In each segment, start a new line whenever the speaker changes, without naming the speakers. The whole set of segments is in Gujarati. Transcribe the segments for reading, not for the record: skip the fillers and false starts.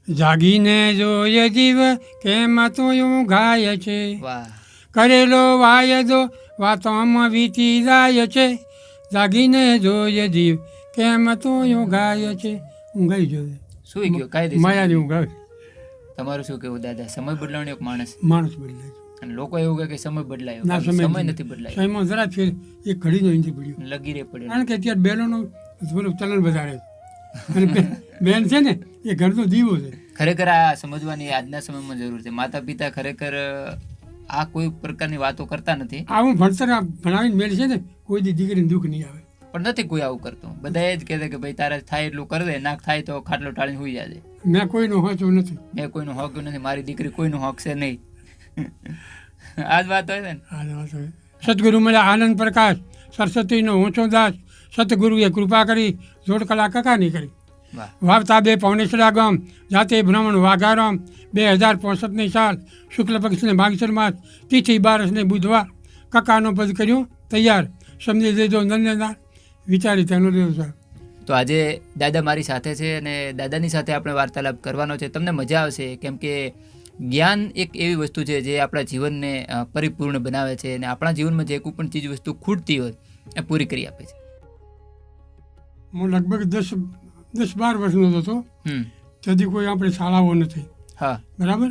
જાગીને જોય જીવ કેમ તો ઊંઘાય છે,
વાહ
કરેલો વાયદો વાતોમાં વીતી જાય છે, જાગીને જોય જીવ કેમ તો ઊંઘાય છે. ઊંઘાઈ જોઈએ
શું ગયો કાયદે
માયાની ઊંઘ આવે.
તમારું શું કેવું દાદા? સમય બદલાવાનો એક માણસ
માણસ બદલાય છે.
અને લોકો એવું કહે કે સમય બદલાયો,
ના,
સમય
સમય
નથી બદલાયો,
સમયમાં જરા ફેર એક ઘડીનો નથી પડ્યો.
લગીરે પડ્યો.
કારણ કે અત્યારે બહેનોનું થોડું ચલણ વધારે છે અને બેન છે ને એ ઘરનો દીવો છે.
ખરેખર આ સમજવાની આજના સમયમાં જરૂર છે. માતા પિતા ખરેખર આ કોઈ પ્રકારની વાતો કરતા નથી.
આવું ભણતર ભણાવીને મેળ છે ને કોઈ દી દીકરીને દુઃખ નહીં આવે.
પણ નથી કોઈ આવું કરતું. બધા એ જ કહેતા કે ભાઈ તારે થાય એટલું કર દે, ના થાય તો ખાટલો ટાળીને સુઈ જાજે.
મેં કોઈનો હોતું નથી.
મેં કોઈનું હોક્યું નથી, મારી દીકરી કોઈનું હોકશે નહીં. આ જ વાત હોય ને.
આ વાત હોય. સદગુરુ મળ્યા આનંદ પ્રકાશ સરસ્વતીનો ઊંચો દાસ, સતગુરુએ કૃપા કરી જોડ કલા કકાની કરી.
વાહ
વાવતા બે પૌણેશ્વરા ગામ, જાતે બ્રાહ્મણ વાઘારામ, 2065ની સાલ, શુક્લ પક્ષને માગસર માસ, તિથિ 12ને બુધવાર, કકાનો પદ કર્યું તૈયાર, સમજી દેજો નંદનાર, વિચારી તેનો દેવ.
તો આજે દાદા મારી સાથે છે અને દાદાની સાથે આપણે વાર્તાલાપ કરવાનો છે. તમને મજા આવશે, કેમ કે જ્ઞાન એક એવી વસ્તુ છે જે આપણા જીવનને પરિપૂર્ણ બનાવે છે અને આપણા જીવનમાં જે કોઈ પણ ચીજ વસ્તુ ખૂટતી હોય એ પૂરી કરી આપે છે.
હું લગભગ 10-12 વર્ષનો હતો તેથી કોઈ આપણે શાળાઓ નથી.
હા
બરાબર,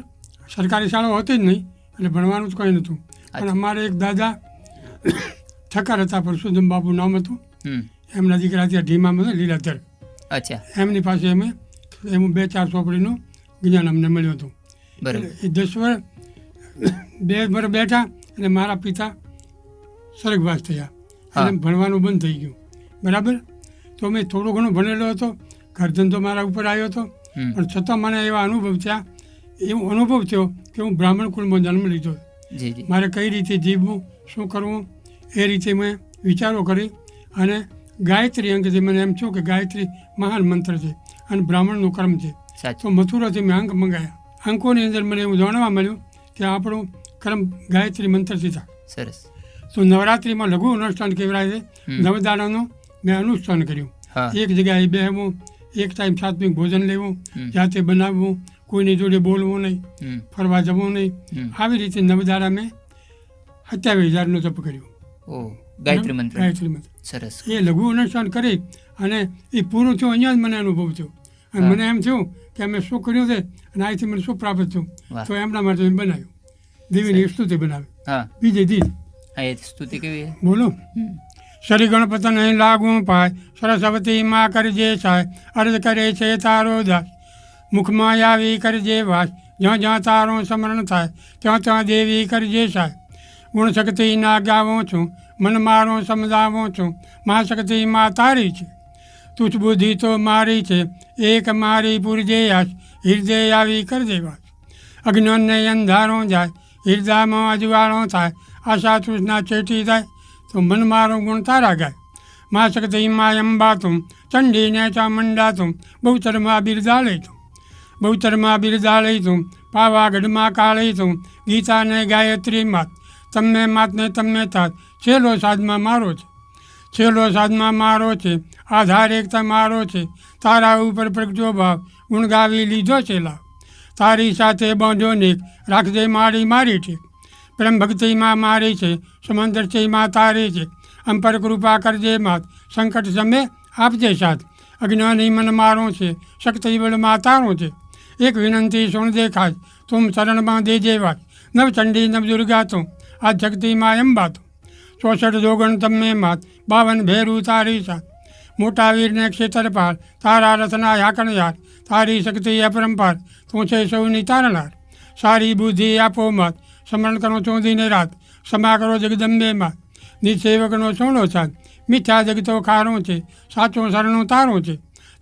સરકારી શાળાઓ હતી જ નહીં એટલે ભણવાનું જ કંઈ નહોતું. પણ અમારે એક દાદા ઠક્કર હતા, પરશુરામ બાપુ નામ હતું, એમના દીકરા ત્યાં ઢીમામાં લીલાધર.
અચ્છા
એમની પાસે એમ 2-4 ચોપડીનું જ્ઞાન અમને મળ્યું હતું.
બરાબર.
એ 10 વર્ષ 2 વર્ષ બેઠા અને મારા પિતા સ્વર્ગવાસ થયા એટલે ભણવાનું બંધ થઈ ગયું. બરાબર, તો મેં થોડો ઘણો ભણેલો હતો, ઘર ધંધો મારા ઉપર આવ્યો હતો, પણ છતાં મને એવા અનુભવ થયા, એવો અનુભવ થયો કે હું બ્રાહ્મણ કુળમાં જન્મ લીધો. મારે કઈ રીતે જીવવું, શું કરવું, એ રીતે મેં વિચારો કરી અને ગાયત્રી અંગથી મને એમ થયું કે ગાયત્રી મહાન મંત્ર છે અને બ્રાહ્મણનું કર્મ છે. તો મથુરાથી મેં અંક મંગાયા. અંકોની અંદર મને એવું જાણવા મળ્યું કે આપણું કર્મ ગાયત્રી મંત્રથી થાય.
સરસ.
તો નવરાત્રિમાં લઘુ અનુષ્ઠાન કહેવાય છે, નવદાડાનું મેં અનુષ્ઠાન કર્યું. એક જગ્યાએ બેહવું, એક ટાઈમ સાત્વિક ભોજન લેવું, જાતે બનાવવું, કોઈની જોડે બોલવું નહીં, ફરવા જવું નહીં. આવી રીતે નવદાડા મેં 27,000નો જપ કર્યો.
ગાયત્રી મંત્ર.
ગાયત્રી મંત્ર
સરસ.
એ લઘુ અનુષ્ઠાન કરી અને એ પૂરું થયું, અહીંયા જ મને અનુભવ થયો અને મને એમ થયું કે અમે શું કર્યું છે અને અહીંથી મને શું પ્રાપ્ત થયું. તો એમના માટે બનાવ્યું, દેવીની સ્તુતિ બનાવી. બીજે દી
સ્તુતિ કેવી
બોલો. શ્રી ગણપત નહીં લાગવું પાય, સરસ્વતી માં કરજે સહાય, અર્જ કરે છે તારો દાસ, મુખમાં આવી કરજે વાસ, જ્યાં જ્યાં તારું સ્મરણ થાય ત્યાં ત્યાં દેવી કરજે સહાય. ગુણ શક્તિ ના ગાવું છું, મન મારું સમજાવું છું, મહાશક્તિ માં તારી છે, તુચ્છ બુદ્ધિ તો મારી છે, એક મારી પૂરજે આશ, હૃદય આવી કરજે વાસ. અજ્ઞાનને અંધારું જાય, હૃદયમાં અજવાળો થાય, આશા તૃષ્ણા ચેટી થાય, તો મન મારું ગુણ તારા ગાય. મા શક્તિ માં અંબા તું, ચંડીને ચામુંડા તું, બહુચરમાં બિરદાલે તું, બહુચરમાં બિરદાલે તું, પાવાગઢમાં કાળી તું, ગીતાને ગાયત્રી માત, તમે માતને તમે તાત, છેલ્લો સાધમાં મારો છે, છેલ્લો સાધમાં મારો છે, આધાર એક તમારો છે, તારા ઉપર પ્રગટો ભાવ, ગુણ ગાવી લીધો છે લાભ. તારી સાથે બાંધો નેક, રાખજે મારી મારી ઠીક, પ્રેમ ભક્તિમાં મારી છે, સમંદર છે માં તારી છે, અંપર કૃપા કરજે માત, સંકટ સમય આપજે સાથ. અજ્ઞાની મન મારું છે, શક્તિ બળમાં તારું છે, એક વિનંતી સુણ દેખાય, તું શરણમાં દેજે વાત, નવ ચંડી નવ દુર્ગા તું, આ શક્તિમાં અંબા તું, 64 જોગણ તમે માત, 52 ભેરું તારી સાથ, મોટા વીરને ક્ષેત્રપાલ, તારા રથના યાકણયાર, તારી શક્તિ અપરંપાર, તું છે સૌની તારનાર. સારી બુદ્ધિ આપો માત, સ્મરણ કરો ચોંધીને રાત, ક્ષમા કરો જગદંબે માત, નિસેવકનો સોનો સાથ, મીઠા જગતો ખારું છે, સાચું શરણું તારું છે,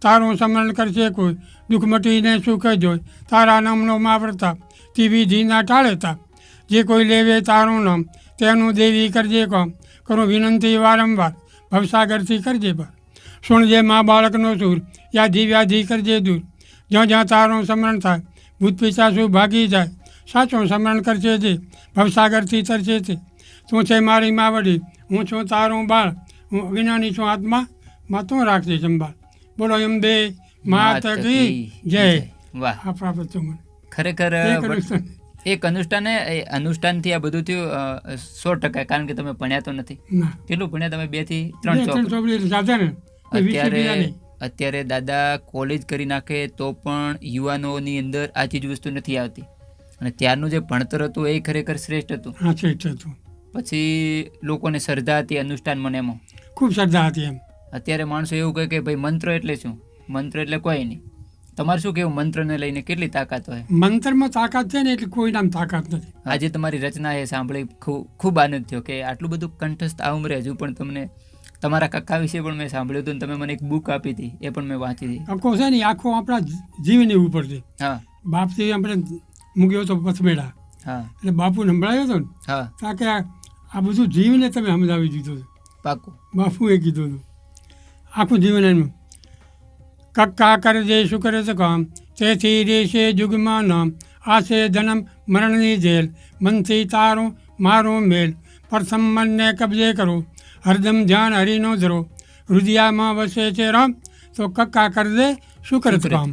તારું સ્મરણ કરશે કોઈ, દુઃખ મટીને સુખ જોઈ, તારા નામનો મા પ્રતાપ, તે વિધિના ટાળે તાપ, જે કોઈ લેવે તારું નામ તેનું દેવી કરજે કામ, કરું વિનંતી વારંવાર, ભવસાગરથી કરજે પાર. સુણજે મા બાળકનો સૂર, યાદી વ્યાધિ કરજે દૂર, જ્યાં જ્યાં તારું સ્મરણ થાય, ભૂત પિશાચું ભાગી જાય, સાચું સ્મરણ કરશે જે, ભવસાગરથી તરશે તે. તું છે મારી મા વડી, હું છું તારું બાળ, હું અજ્ઞાની છું આત્મા, માં તું રાખજે સંભાળ. બોલો અંબે માત કી જય.
વાહ,
આ પ્રાપ્ત થયું મને.
ખરેખર
એક અનુષ્ઠાન.
એક અનુષ્ઠાન એ અનુષ્ઠાનથી આ બધું થયું 100%, કારણ કે તમે ભણ્યા તો નથી.
ના
કેટલું ભણ્યા તમે? 2 થી 3
ત્રણ ચોપડી એટલે સાધા ને કોઈ વિષય બીજા
અત્યારે
નહીં.
અત્યારે દાદા કોલેજ કરી નાખે તો પણ યુવાનોની અંદર આ ચીજ વસ્તુ નથી આવતી, અને ત્યારનું જે ભણતર હતું એ ખરેખર શ્રેષ્ઠ હતું.
હા શ્રેષ્ઠ હતું.
પછી લોકોને શ્રદ્ધા હતી અનુષ્ઠાન મને એમાં.
ખૂબ શ્રદ્ધા હતી એમ.
અત્યારે માણસો એવું કહે કે ભાઈ મંત્ર એટલે શું? મંત્ર એટલે કોઈ નહીં. તમારે શું કેવું મંત્રને લઈને કેટલી તાકાત હોય?
મંત્રમાં તાકાત છે ને એટલે કોઈ નામ તાકાત નથી.
આજે તમારી રચના એ સાંભળી ખૂબ આનંદ થયો કે આટલું બધું કંઠસ્થ આ ઉંમરે હજુ પણ તમને તમારા કાકા વિશે પણ મેં સાંભળ્યું હતું, અને તમે મને એક બુક આપી હતી, એ પણ મેં વાંચી હતી.
આખો છે ને આખો આપણા જીવની ઉપર છે.
હા
બાપથી આપણે મૂક્યો હતો પથમેડા,
હા
એટલે બાપુને સંભળાયો હતો ને
હા,
કારણ કે આ બધું જીવને તમે સમજાવી દીધું હતું.
પાકું.
બાપુએ કીધું હતું આખું જીવન એનું. કક્કા કરજે શું કરે છે કામ, તેથી રેશે જુગમાં નામ, આશે જન્મ મરણની જેલ, મનથી તારું મારું મેલ, પ્રથમ મનને કબજે કરો, હરદમ ધ્યાન હરિનો ધરો, રુદિયામાં વસે છે રામ, તો કક્કા કરજે શું કરે છે કામ.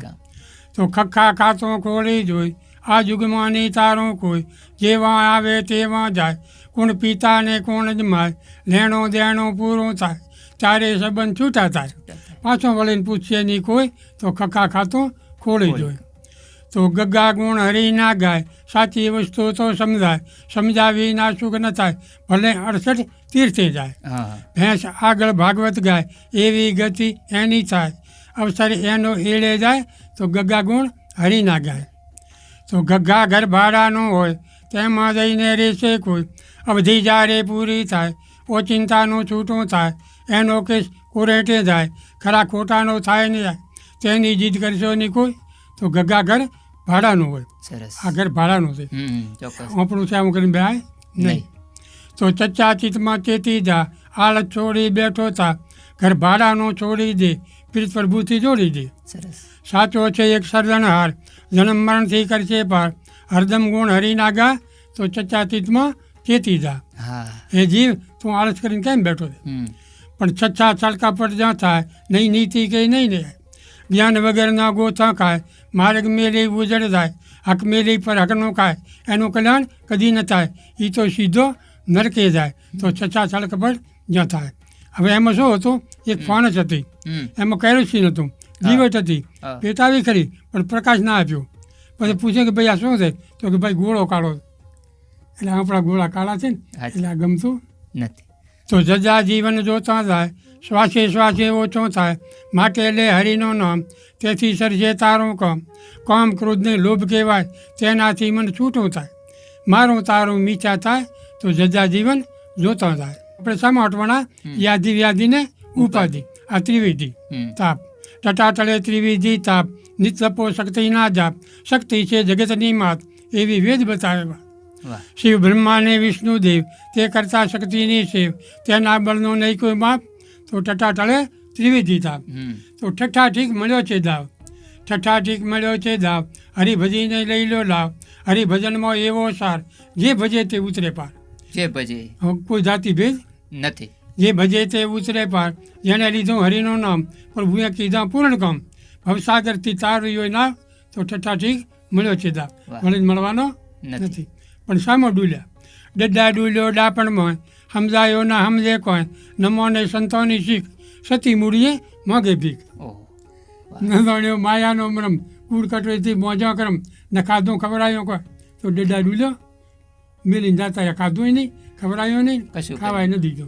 તો ખખ્ખા ખાતો ખોલી જોઈ, આ યુગમાંની તારું કોઈ, જેવા આવે તેવા જાય, કોણ પિતા ને કોણ જમાય, લેણો દેણો પૂરો થાય, ચારે સંબંધ છૂટા થાય, પાછો વળીને પૂછીએ નહીં કોઈ, તો ખખ્ખા ખાતો ખોલી જોઈ. તો ગગ્ગા ગુણ હરી ના ગાય, સાચી વસ્તુ તો સમજાય, સમજાવી ના સુખ ન થાય, ભલે 68 તીર્થે જાય,
હા
ભેંસ આગળ ભાગવત ગાય, એવી ગતિ એની થાય, અવસર એનો એળે જાય, તો ગગ્ગા ગુણ હરી ના ગાય. તો ગગ્ગા ઘર ભાડાનો હોય, તેમાં જઈને રહેશે કોઈ, અવધિ જ્યારે પૂરી થાય, ઓચિંતાનું છૂટું થાય, એનો કેસ કોરેટે જાય, ખરા ખોટાનો થાય નહીં જાય, તેની જીદ કરશો નહીં કોઈ, તો ગગ્ગા ઘર ભાડાનું હોય.
સરસ.
આ ઘર ભાડાનું છે,
ચોક્કસ.
આપણું છે આમ કરીને બે નહીં.
નહીં.
તો ચચ્ચા ચિત્તમાં ચેતી જા, આળત છોડી બેઠો થા, ઘર ભાડાનો છોડી દે, પ્રીત પ્રભુથી જોડી દે.
સરસ.
સાચો છે એક સર્જનહાર, જન્મ મરણથી કરશે પાર, હરદમ ગુણ હરિના ગા, તો ચચ્ચા ચિત્તમાં ચેતી જા.
હા.
એ જીવ તું આળસ કરીને કેમ બેઠો છે? પણ છચ્છા છલકાપટ જ્યાં થાય, નહીં નીતિ કે નહીં ને જ્ઞાન વગરના ગોથા ખાય, માર્ગ મેલી ઉજળ થાય, હક મેલી પર હકનો ખાય, એનું કલ્યાણ કદી ન થાય, એ તો સીધો નરકે જાય. તો છચ્છા છલકપટ જ્યાં થાય. હવે એમાં શું હતું? એક ફાણસ હતી, એમાં કેરોસીન હતું, જીવટ હતી,
હા.
પેટાવી ખરી પણ પ્રકાશ ના આપ્યો. પછી પૂછે કે ભાઈ આ શું છે? તો કે ભાઈ ગોળો કાળો. એટલે આપણા ગોળા કાળા છે ને એટલે આ ગમતું
નથી.
તો જજા જીવન જોતા જાય, શ્વાસે શ્વાસે ઓછો થાય, માટે લે હરિનો નામ, તેથી સર્જે તારું કામ, કામ ક્રોધને લોભ કહેવાય, તેનાથી મન છૂટું થાય, મારું તારું મીઠા થાય, તો જજા જીવન જોતા જાય. આપણે શા માટવાના? યાદી વ્યાધિને ઉપાધિ, આ ત્રિવિધિ તાપ, ટટાટળે ત્રિવિધિ તાપ, નિત્યપો શક્તિ ના જાપ, શક્તિ છે જગતની માત, એવી વેદ બતાવે.
વાહ.
શિવ બ્રહ્મા ને વિષ્ણુદેવ, તે કરતા શક્તિની સેવ, તેના બળનો નહીં કોઈ માપ, તો ટટાટળે ત્રિવિધિ તાપ. તો ઠઠ્ઠા ઠીક મળ્યો છે દાવ, ઠઠ્ઠા ઠીક મળ્યો છે દાવ, હરિભજીને લઈ લો લાવ, હરિભજનમાં એવો સાર, જે ભજે તે ઉતરે પાર.
જે ભજે
કોઈ જાતિ ભેદ
નથી.
જે ભજે તે ઉતરે પાર, જેને લીધું હરિનું નામ, પ્રભુએ કીધા પૂર્ણ કામ, ભવસાગરથી તાર્યો નામ, તો ઠઠ્ઠા ઠીક મળ્યો છે દાવ.
વાહ.
વળી મળવાનો
નથી.
નથી. પણ સામો ડૂલ્યા, ડડ્ડા ડૂલ્યો ડાપણમાં, સમજાયો ના સમજે કોઈ, નમો ને સંતોની શીખ, સતી મૂડીએ મોગે ભીખ.
ઓહો.
નંદોણ્યો માયાનો મરમ, કૂડ કટોરીથી મોજા કરમ, ને ખાધું ખવડાયો કોઈ, તો ડડ્ડા ડૂલ્યો મેલીને જાતા ખાધું નહીં, ખવડાયો નહીં,
કશું
ખાવાય ન દીધો.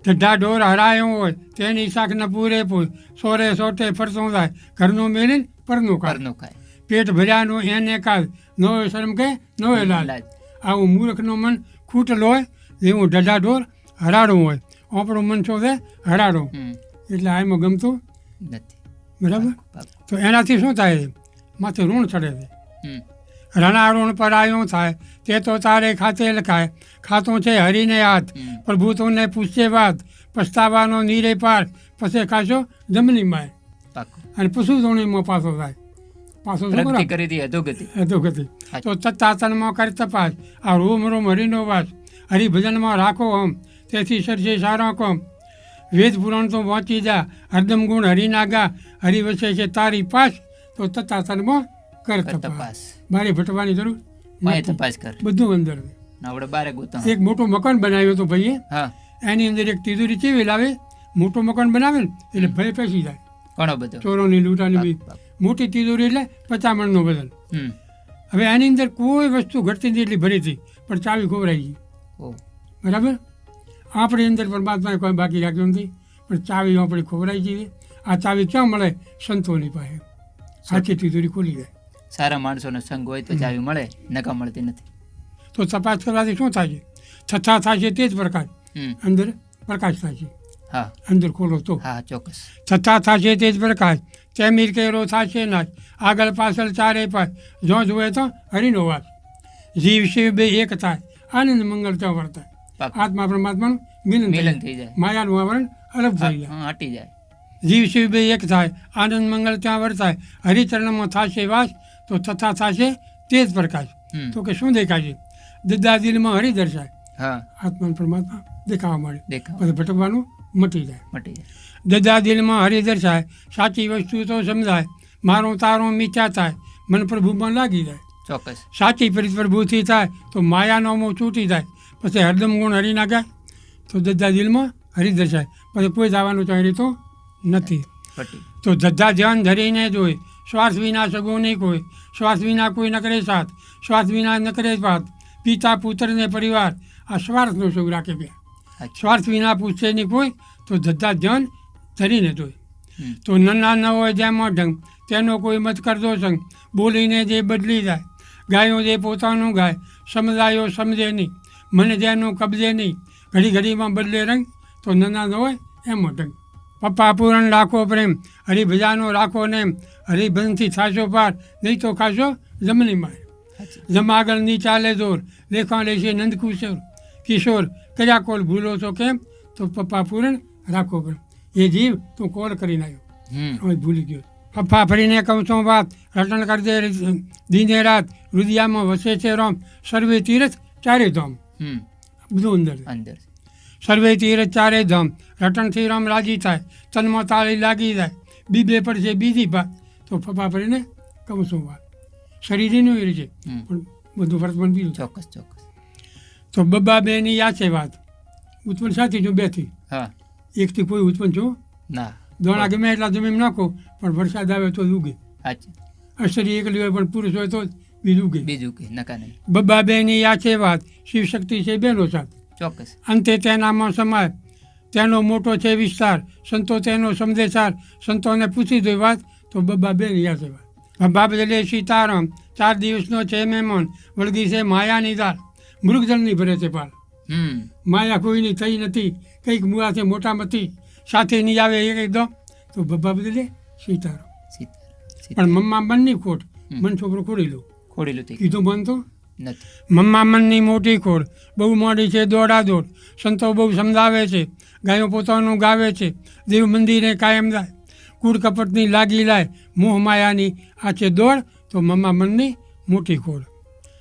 ઢઢા ઢોર હરાયો હોય, તેની શાક ન પૂરે પૂર, સોરે સોટે ફરતું થાય, ઘરનું મેલીને પરનું ખાય,
ઘરનું ખાય.
પેટ ભર્યાનું એને કાલ, નો શરમ કે નો લાલ.
લાજ.
આવું મૂર્ખનું મન ખૂટેલું હોય, એવું ઢઢા ઢોર હરાડું હોય. આપણું મન શું છે? હરાડું. એટલે આ એમાં ગમતું
નથી.
બરાબર.
પાકું.
તો એનાથી શું થાય છે? માથે ઋણ ચડે છે.
હમ.
રણાઋણ પરાયું થાય, તે તો તારે ખાતે લખાય, ખાતું છે હરીને હાથ, પ્રભુ તોને પૂછશે વાત, પસ્તાવાનો નીરે પાર, પછી ખાશો જમની માય.
પાકું.
અને પશુ ધોણીમાં પાછો થાય. પાછો શું
પ્રગતિ
કરે?
કરી હતી અધોગતિ.
અધોગતિ. તો તત્તાતનમાં કર તપાસ, આ રોમ રોમ હરિનો વાસ, હરિભજનમાં રાખો હમ, તેથી સરસે સારા કોમ, વેદ પુરાણ તો વાંચી જા, હરદમ ગુણ હરિના ગા, હરિવસે છે તારી પાસ, તો તત્તાતનમાં કર
કર
તપાસ.
તપાસ.
બારે ભટવાની જરૂર
માય
નથી.
તપાસ કર.
બધું અંદર છે.
ને આપણે બારે ગોતા.
એક મોટું મકાન બનાવ્યું હતું ભાઈએ,
હા,
એની અંદર એક તિજોરી ચેવી લાવે, મોટું મકાન બનાવે ને એટલે ભય પેસી જાય,
ઘણો બધો.
ચોરોની લૂંટાની બી.
બાપ, બાપ.
મોટી તિજોરી એટલે 50 મણનું વજન.
હમ.
હવે એની અંદર કોઈ વસ્તુ ઘટતી નથી એટલી ભરી હતી, પણ ચાવી ખોવરાઈ ગઈ.
ઓ,
બરાબર. આપણી અંદર પરમાત્માએ કોઈ બાકી રાખ્યું નથી, પણ ચાવી આપણી ખોવરાઈ ગઈ. આ ચાવી ક્યાં મળે? સંતોની પાસે. સાચી તિજોરી ખોલી જાય.
સારા માણસોનો સંગ હોય તો ચાવી મળે, નકા મળતી નથી.
તો તપાસ કરવાથી શું થાય છે? છઠ્ઠા થશે તે જ પ્રકાશ,
હમ.
અંદર પ્રકાશ થાય છે.
હા,
અંદર ખોલો તો
હા, ચોક્કસ.
છઠ્ઠા થશે તે જ પ્રકાશ, તેમીર કેરો થશે નાશ, આગળ પાછળ ચારે પાસ, જો જુએ તો હરિનો વાસ. જીવ શિવ બે એક થાય, આનંદ મંગળ ત્યાં વર્તાય.
પાક્કું.
આત્મા પરમાત્માનું મિલન થઈ
મિલન
જાય.
થઈ જાય.
માયાનું આવરણ અલગ થઈ જાય.
હા, હટી જાય.
જીવ શિવ બે એક થાય, આનંદ મંગળ ત્યાં વર્તાય, હરિચરણમાં થશે વાસ, તો છઠ્ઠા થશે તે જ પ્રકાશ.
હમ.
તો કે શું દેખાય છે? દિદ્દા દિલમાં હરિ દર્શાય,
હા,
આત્મા અને પરમાત્મા દેખાવા મળે,
દેખાવ
પછી ભટકવાનું મટી જાય.
મટી જાય.
દદા દિલમાં હરિ દર્શાય, સાચી વસ્તુ તો સમજાય, મારું તારું મીઠા થાય, મન પ્રભુમાં લાગી જાય.
ચોક્કસ.
સાચી પ્રીત પ્રભુથી થાય તો માયાનો મોહ છૂટી જાય, પછી હરદમ ગુણ હરી નાખાય, તો દદા દિલમાં હરિ દર્શાય, પછી કોઈ જવાનું ચાહી તો નથી.
પટી.
તો ધદ્ધા ધ્યાન ધરીને જોઈ, શ્વાસ વિના સગો નહીં કોઈ, શ્વાસ વિના કોઈ ન કરે સાથ, શ્વાસ વિના ન કરે વાત, પિતા પુત્ર ને પરિવાર, આ સ્વાર્થનો સૌ રાખે ગયા.
અચ્છા.
સ્વાર્થ વિના પૂછશે નહીં કોઈ, તો ધદ્ધા ધ્યાન ધરીને જોઈ.
હમ.
તો નન્ના ન હોય જેમાં ઢંગ, તેનો કોઈ મત કરતો સંગ, બોલીને જે બદલી જાય, ગાયો જે પોતાનું ગાય, સમજાયો સમજે નહીં, મને જેનું કબજે નહીં, ઘડી ઘડીમાં બદલે રંગ, તો નન્ના ન હોય એમાં ઢંગ. પપ્પા પૂરણ રાખો પ્રેમ, હરિભજાનો રાખો નેમ, હરિભજનથી થાશો પાર, નહીં તો ખાશો જમની માર.
સાચી.
જમ આગળ નહીં ચાલે જોર, લેખા લેશે નંદ કિશોર, કર્યા કોલ ભૂલો છો કેમ, તો પપ્પા પૂરણ રાખો પ્રેમ. એ જીવ તું કોલ કરીને આવ્યો,
હમ.
હવે ભૂલી ગયો. પપ્પા ફરીને કહું છું વાત, રટણ કરજે દિને રાત, રુદિયામાં વસે છે રામ, સર્વે તીરથ ચારે ધામ.
હમ.
બધું અંદર છે.
અંદર.
સર્વે તીરથ ચારે ધામ, રટણથી રામ રાજી થાય, તનમાં તાળી લાગી જાય, બીબે પડશે બીજી વાત, તો પપ્પા ફરીને કહું છું વાત. શરીરનું એ છે,
હમ.
પણ બધું ફરક પણ બીજું.
ચોક્કસ, ચોક્કસ.
તો બબ્બા બેની યા છે વાત, ઉત્પન્ન સાથી જો બેથી,
હા,
એકથી કોઈ ઉત્પન્ન છો
ના.
દોણા ગમે એટલા જમીન નાખો, પણ વરસાદ આવે તો જ ઉગે.
સાચું.
અસરી એકલી હોય પણ પુરુષ હોય તો જ બીજ ઉગે.
બીજું કે નકા નહીં.
બબ્બા બેની યા છે વાત, શિવ શક્તિ છે બેનો સાથ,
ચોક્કસ.
અંતે તેનામાં સમાય, તેનો મોટો છે વિસ્તાર, સંતો તેનો સમજેસાર, સંતોને પૂછી દો વાત, તો બબ્બા બેની યા છે વાત. બબ્બા બદલે સીતારામ, 4 દિવસનો છે મહેમાન, વળગી છે માયાની દાળ, મૃગજળની ભરે છે પાલ.
હમ.
માયા કોઈની થઈ નથી, કંઈક મુઆ છે મોટામાંથી, સાથે નહીં આવે એકદમ, તો બબ્બા બદલે સીતારામ.
સીતારામ.
પણ મમ્મા મનની ખોટ,
હમ.
મન છોકરો ખોડી લો,
ખોડેલું થઈ
કીધું મન તો
નથી.
મમ્મા મનની મોટી ખોડ, બહુ મોડી છે દોડાદોડ, સંતો બહુ સમજાવે છે, ગાયો પોતાનું ગાવે છે, દેવ મંદિરે કાયમ જાય, કૂડ કપટની લાગી લાય, મોહ માયાની આ છે દોડ, તો મમ્મા મનની મોટી ખોડ.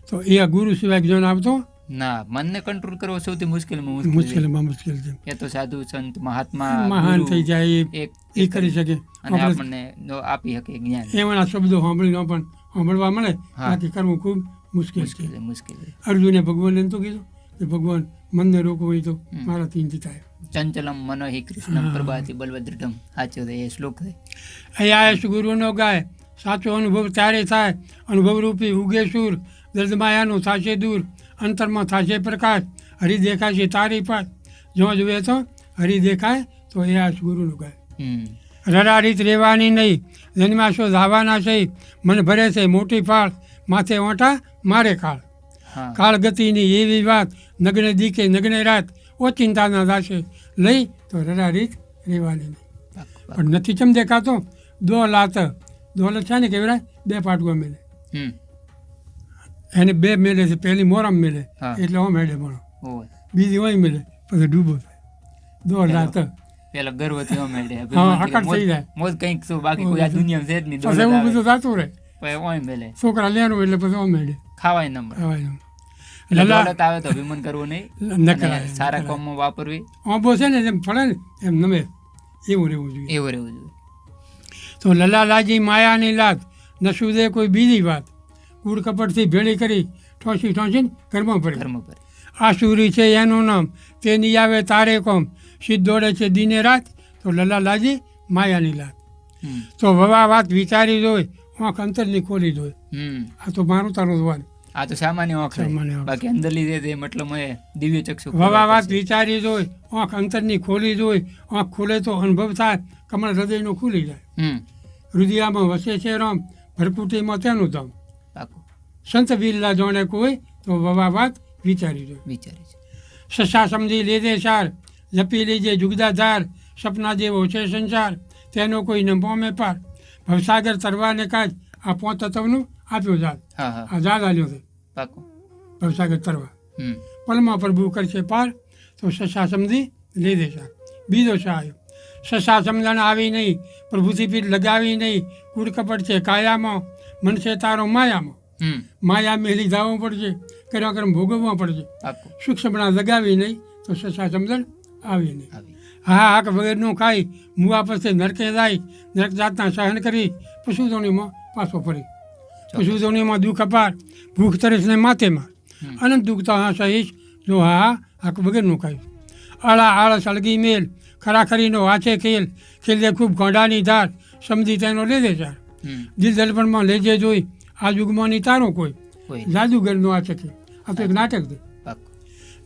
તો એ આ ગુરુ સિવાય જણ આવતો
ના. મનને કંટ્રોલ કરવો સૌથી મુશ્કેલમાં મુશ્કેલ છે.
મુશ્કેલમાં મુશ્કેલ છે.
એ તો સાધુ સંત મહાત્મા
મહાન
ગુરુ
થઈ જાય
એક
એ કરી શકે.
અને
આપણે
આપણને આપી શકે જ્ઞાન.
એવાના શબ્દો સાંભળીને પણ સાંભળવા મળે,
હા.
બાકી કરવું ખૂબ મુશ્કેલ
મુશ્કેલ
છે.
છે, મુશ્કેલ છે.
અર્જુને ભગવાનને એમ તો કીધું કે ભગવાન મનને રોકવું હોય તો
હમ.
મારાથી નથી થાય.
ચંચલમ મનો હિ કૃષ્ણ
હા.
પ્રભાતિ બલવદ્રઢમ. સાચો છે એ શ્લોક છે.
અયાસ ગુરુનો ગાય, સાચો અનુભવ ત્યારે થાય, અનુભવરૂપી ઉગે સૂર, દર્દમાયાનું થશે દૂર, અંતરમાં થશે પ્રકાશ, હરિ દેખાશે તારી પાસ, જો જુએ તો હરિ દેખાય, તો અયાસ ગુરુનો ગાય.
હમ.
રરારીત રહેવાની નહીં, જન્માશો ધાવાના છે, મન ભરે છે મોટી ફાળ, માથે ઓંટા મારે કાળ.
હા.
કાળ ગતિની એવી વાત, નગ્ન દીકે નગ્ન રાત, ઓ ચિંતાના દાશે લઈ, તો રરારીત રહેવાની નહીં.
પાક્કું, પાક્કું.
પણ નથી ચમ દેખાતો, દોલાત, દોલત છે ને કેવડાય 2 પાટવા મેલે,
હમ.
એને 2 મેલે છે, પહેલી મોરમ મેલે,
હા.
એટલે ઓ મેળે મળો,
હોય.
બીજી હોય મેલે, પછી ડૂબો થાય. દોલાત
પેલા ગર્વથી અમે મેળે.
હા, હકર થઈ જાય.
મોજ કંઈક શું, બાકી કોઈ આ દુનિયામાં છે જ નહીં.
પછી એવું બધું થતું રહે.
પછી ઓય મેલે.
છોકરા લેવાનું એટલે પછી ઓ મેળે
ખાવાય ન મળે.
ખવાય.
એટલે
લલા
દોલત આવે તો અભિમાન કરવું નહીં.
ન
અને
કરાય, ન
સારા
કરાય.
કામમાં વાપરવી.
ઓંબો છે ને જેમ ફળે ને એમ નમે, એવું રહેવું જોઈએ.
એવું રહેવું જોઈએ.
તો લલા લાજી માયાની લાત, ન સુધે કોઈ બીજી વાત, કૂડ કપટથી ભેળી કરી ઠોસીને ઘરમાં પડી.
ધર્મ પર
આ સુરી છે એનું નામ, તે નહીં આવે તારે કોમ, સીધ દોડે છે દિને રાત, તો લલા લાજી માયાની લાત.
હમ
તો વવા વાત વિચારી જોઈ, આંખ અંતરની ખોલી જોઈ.
હમ
આ તો મારું તારું જોવાનું.
આ તો સામાન્ય આંખ છે.
સામાન્ય આંખ.
બાકી અંદરલી જે તે મતલબ એ દિવ્ય ચક્ષુ
વવા વાત વિચારી જોઈ, આંખ અંતરની ખોલી જોઈ, આંખ ખોલે તો અનુભવ થાય, કમળ હૃદયનું ખુલી જાય.
હમ
રુદિયામાં વસે છે રામ, ભરકુટીમાં તેનું ધામ.
પાકું
સંત બિરલા જોણે કોઈ, તો વવા વાત વિચારી જોઈ.
વિચારી છે.
સસા સમજી લેજે સાર, જપી લેજે જુગદા ધાર, સપના જેવો છે સંસાર, તેનો કોઈ ન પોમે પાર. ભવસાગર તરવાને કાજ, આ પોત તત્વનું આપ્યો જાત.
હા હા
આ જાત આલ્યો છે
પાકું.
ભવસાગર તરવા.
હમ
પલમાં પ્રભુ કરશે પાર, તો સસા સમજી લેજે સાર. બીજો સા આવ્યો, સસા સમજણ આવી નહીં, પ્રભુથી પીઠ લગાવી નહીં, કૂડ કપટ છે કાયામાં, મન છે તારો માયામાં.
હમ
માયા મેલી ધાવવું પડશે, કર્યા કર્મ ભોગવવા પડશે.
પાકું.
સૂક્ષ્મણા લગાવી નહીં, તો સસા સમજણ આવી નહીં.
આવી
હા હાક વગરનું ખાઈ, મુવા પછી નરકે જાય, નરક જાતના સહન કરી, પશુધોનીમાં પાછો ફરી. પશુધોનીમાં દુઃખ અપાર, ભૂખ તરસને માથે માર, અનંત દુઃખતા હા સહીશ, જો હા હાક વગરનું ખાઈ. આળા આળસ અળગી મેલ, ખરાખરીનો વાંચે ખેલ, ખેલે ખૂબ ગોંડાની ધાર, સમજી તેનો લેજે ચાર.
હમ
દિલ દલપણમાં લેજે જોઈ, આ યુગમાંની તારો કોઈ,
કોઈ
જાદુગરનો આ છે ખેલ. આ તો એક નાટક છે.
પાકું.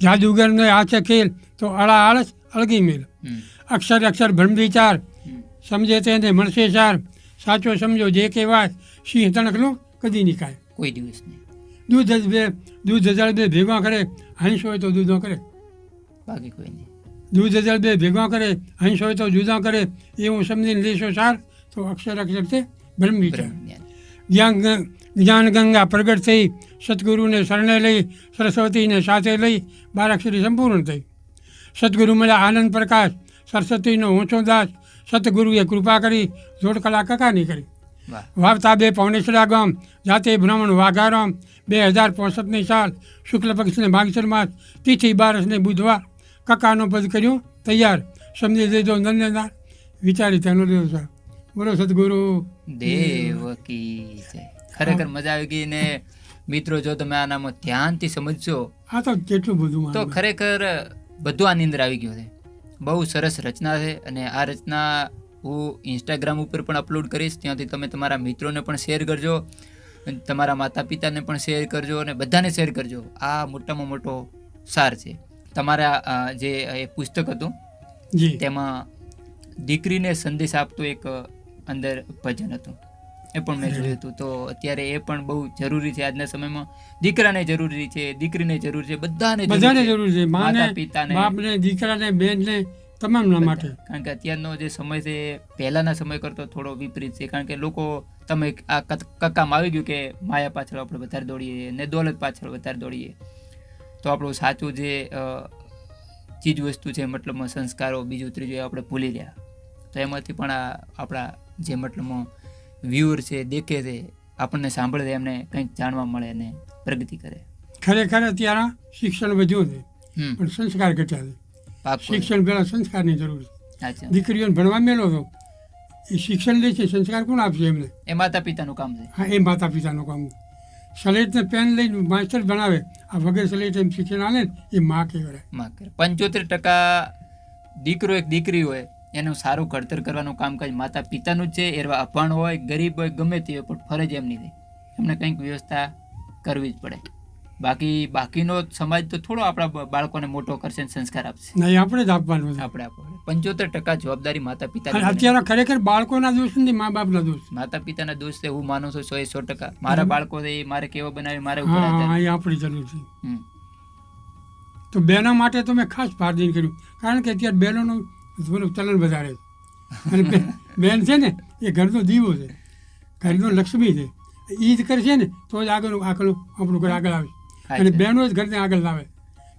જાદુગરનો આ છે ખેલ, તો આળા આળસ અળગી મેલ.
હમ
અક્ષર અક્ષર ભ્રમ વિચાર,
હમ
સમજે તેને મળશે સાર, સાચો સમજો જે કહેવાય, સિંહ તણકનો કદી નિકાય.
કોઈ દિવસ નહીં.
દૂધ જળ બે ભેગા કરે, હંસ હોય તો દૂધો કરે.
બાકી કોઈ નહીં.
દૂધ જળ બે ભેગા કરે, હંસ હોય તો જુદા કરે, એવું સમજીને લેશો સાર, તો અક્ષર અક્ષર છે ભ્રમ વિચાર.
બ્રહ્મજ્ઞાન.
જ્ઞાન ગંગા પ્રગટ થઈ, સદગુરુને શરણે લઈ, સરસ્વતીને સાથે લઈ, બારાક્ષરી સંપૂર્ણ થઈ. સદગુરુ મળ્યા આનંદ પ્રકાશ, સરસ્વતીનો ઊંચો દાસ, સતગુરુએ કૃપા કરી, જોડ કલા કકાની કરી.
વાહ
વાવતા બે પૌણેશ્વરા ગામ, જાતે બ્રાહ્મણ વાઘારામ, 2065ની સાલ, શુક્લ પક્ષને માગસર માસ, તિથિ બારસને બુધવાર, કકાનું પદ કર્યું તૈયાર, સમજી દેજો નંદનાર, વિચારી તેનો દેવ સાહેબ. બોલો સદગુરુ
દેવકી જય. ખરેખર મજા આવી ગઈ ને મિત્રો, જો તમે આનામાં ધ્યાનથી સમજશો
આ તો કેટલું બધું
તો ખરેખર બધું આની અંદર આવી ગયું છે. બહુ સરસ રચના છે અને આ રચના હું ઇન્સ્ટાગ્રામ ઉપર પણ અપલોડ કરીશ, ત્યાંથી તમે તમારા મિત્રોને પણ શેર કરજો, અને તમારા માતા પિતાને પણ શેર કરજો અને બધાને શેર કરજો. આ મોટામાં મોટો સાર છે. તમારા જે એ પુસ્તક હતું
જી
તેમાં દીકરીને સંદેશ આપતું એક અંદર ભજન હતું, એ પણ મેં જોયું હતું. તો અત્યારે એ પણ બહુ જરૂરી છે આજના સમયમાં. દીકરાને જરૂરી છે, દીકરીને જરૂર છે, બધાને
જરૂર છે. માને,
માતા પિતાને,
બાપને, દીકરાને, બેનને, તમામના માટે.
કારણ કે અત્યારનો જે સમય છે પહેલાના સમય કરતો થોડો વિપરીત છે. કારણ કે લોકો, તમે આ કક્કામાં આવી ગયું કે માયા પાછળ આપણે વધારે દોડીએ ને દોલત પાછળ વધારે દોડીએ, તો આપણું સાચું જે ચીજ વસ્તુ છે મતલબમાં સંસ્કારો, બીજું ત્રીજું એ આપણે ભૂલી રહ્યા. તો એમાંથી પણ આ આપણા જે મતલબમાં વ્યુઅર છે, દેખે છે, આપણને સાંભળે છે, એમને કંઈક જાણવા મળે અને પ્રગતિ કરે.
ખરેખર અત્યારે શિક્ષણ વધ્યું છે, પણ સંસ્કાર ઘટ્યા છે.
પાકું.
શિક્ષણ પહેલાં સંસ્કારની જરૂર છે.
અચ્છા.
દીકરીઓને ભણવા મેલો તો એ શિક્ષણ લે છે, સંસ્કાર કોણ આપશે એમને?
એ માતા પિતાનું કામ છે.
હા, એ માતા પિતાનું કામ. સ્લેટને પેન લઈને માસ્ટર ભણાવે, આ વગર સ્લેટ એમ શિક્ષણ આલે ને એ માં કહેવાય.
માં કરે. 75% દીકરો એક દીકરી હોય એનું સારું ઘડતર કરવાનું કામકાજ માતા પિતાનું જ છે. એવા અભણ હોય, ગરીબ હોય, ગમે તે હોય, પણ ફરજ એમની છે, એમને કંઈક વ્યવસ્થા કરવી જ પડે. બાકીનો સમાજ તો થોડો આપણા બાળકોને મોટો કરશે ને સંસ્કાર આપશે.
નહીં, આપણે જ આપવાનું છે.
આપણે આપો. 75% જવાબદારી માતા પિતા.
અત્યારે ખરેખર બાળકોના દોષ નથી, મા બાપના દોષ.
માતા પિતાના દોષ છે, હું માનું છું 100%. મારા બાળકો છે એ મારે કેવો બનાવી, મારે ઉપર
હા,
આધાર.
એ આપણી જરૂર છે.
હમ.
તો બહેનો માટે તો મેં ખાસ ભાર દઈને કર્યું, કારણ કે અત્યારે બહેનોનું થોડું ચલણ વધારે છે. અને બહેન છે ને એ ઘરનો દીવો છે, ઘરનો લક્ષ્મી છે. એ જ કરશે ને તો જ આપણું ઘર આગળ આવે. અને બહેનો જ ઘરને આગળ લાવે,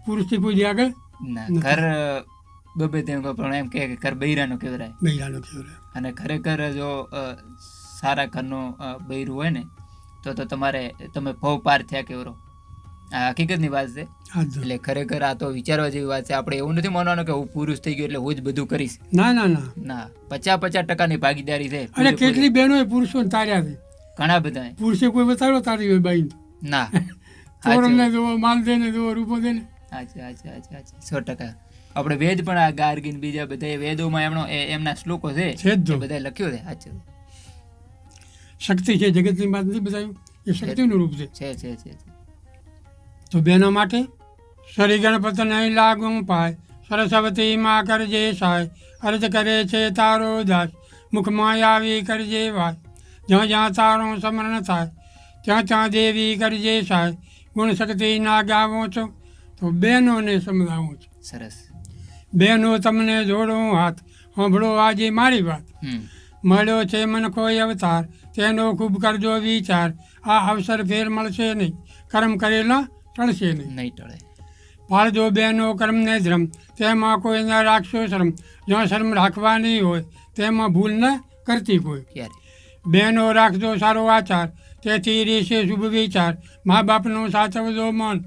પુરુષથી કોઈ આગળ
ના. ઘર ગમે તેમ કહો પણ એમ કે ઘર બૈરાનો કહેવાય.
બૈરાનો કહેવાય.
અને ખરેખર જો સારા ઘરનો બૈરું હોય ને તો તમે ભવ પાર થયા કેવરો. આ હકીકતની વાત છે. એટલે ખરેખર આ તો વિચારવા જેવી વાત છે. આપણે એવું નથી માનવાનું કે હું પુરુષ થઈ ગયો એટલે હું જ બધું કરીશ.
ના ના ના
ના, 50% ભાગીદારી છે.
અને કેટલી બહેનોએ પુરુષોને તાર્યા છે.
ઘણા બધા
પુરુષે કોઈ બતાડો તારી હોય બાઈ
ના
ચોરણને જુઓ, માલદેને જુઓ, રૂપોદેને.
અચ્છા 100%. આપણે વેદ પણ આ ગાર્ગીન બીજા બધા વેદોમાં એમના શ્લોકો છે
છે જ જો.
એ બધા લખ્યું છે. સાચું
શક્તિ છે, જગતની વાત નથી બતાવ્યું, એ શક્તિનું રૂપ છે.
છે.
તો બહેનો માટે શ્રી ગણપત નહીં લાગું પાય, સરસ્વતી માં કરજે સહાય, અર્જ કરે છે તારો દાસ, મુખમાં આવી કરજે વાય, જ્યાં જ્યાં તારું સ્મરણ થાય ત્યાં ત્યાં દેવી કરજે સહાય, ગુણ શક્તિ ના ગાવો છો તો બહેનોને સમજાવું છું.
સરસ.
બહેનો તમને જોડું હાથ, સાંભળો આજે મારી વાત,
હમ
મળ્યો છે મન કોઈ અવતાર, તેનો ખૂબ કરજો વિચાર, આ અવસર ફેર મળશે નહીં, કર્મ કરેલા ટળશે નહીં.
નહીં ટળે.
પાળજો બહેનો કર્મને ધ્રમ, તેમાં કોઈ ન રાખશો શરમ, જ્યાં શરમ રાખવાની હોય તેમાં ભૂલ ન કરતી કોઈ.
ક્યારે
બહેનો રાખજો સારો આચાર, તેથી રહેશે શુભ વિચાર, મા બાપનું સાચવજો મન,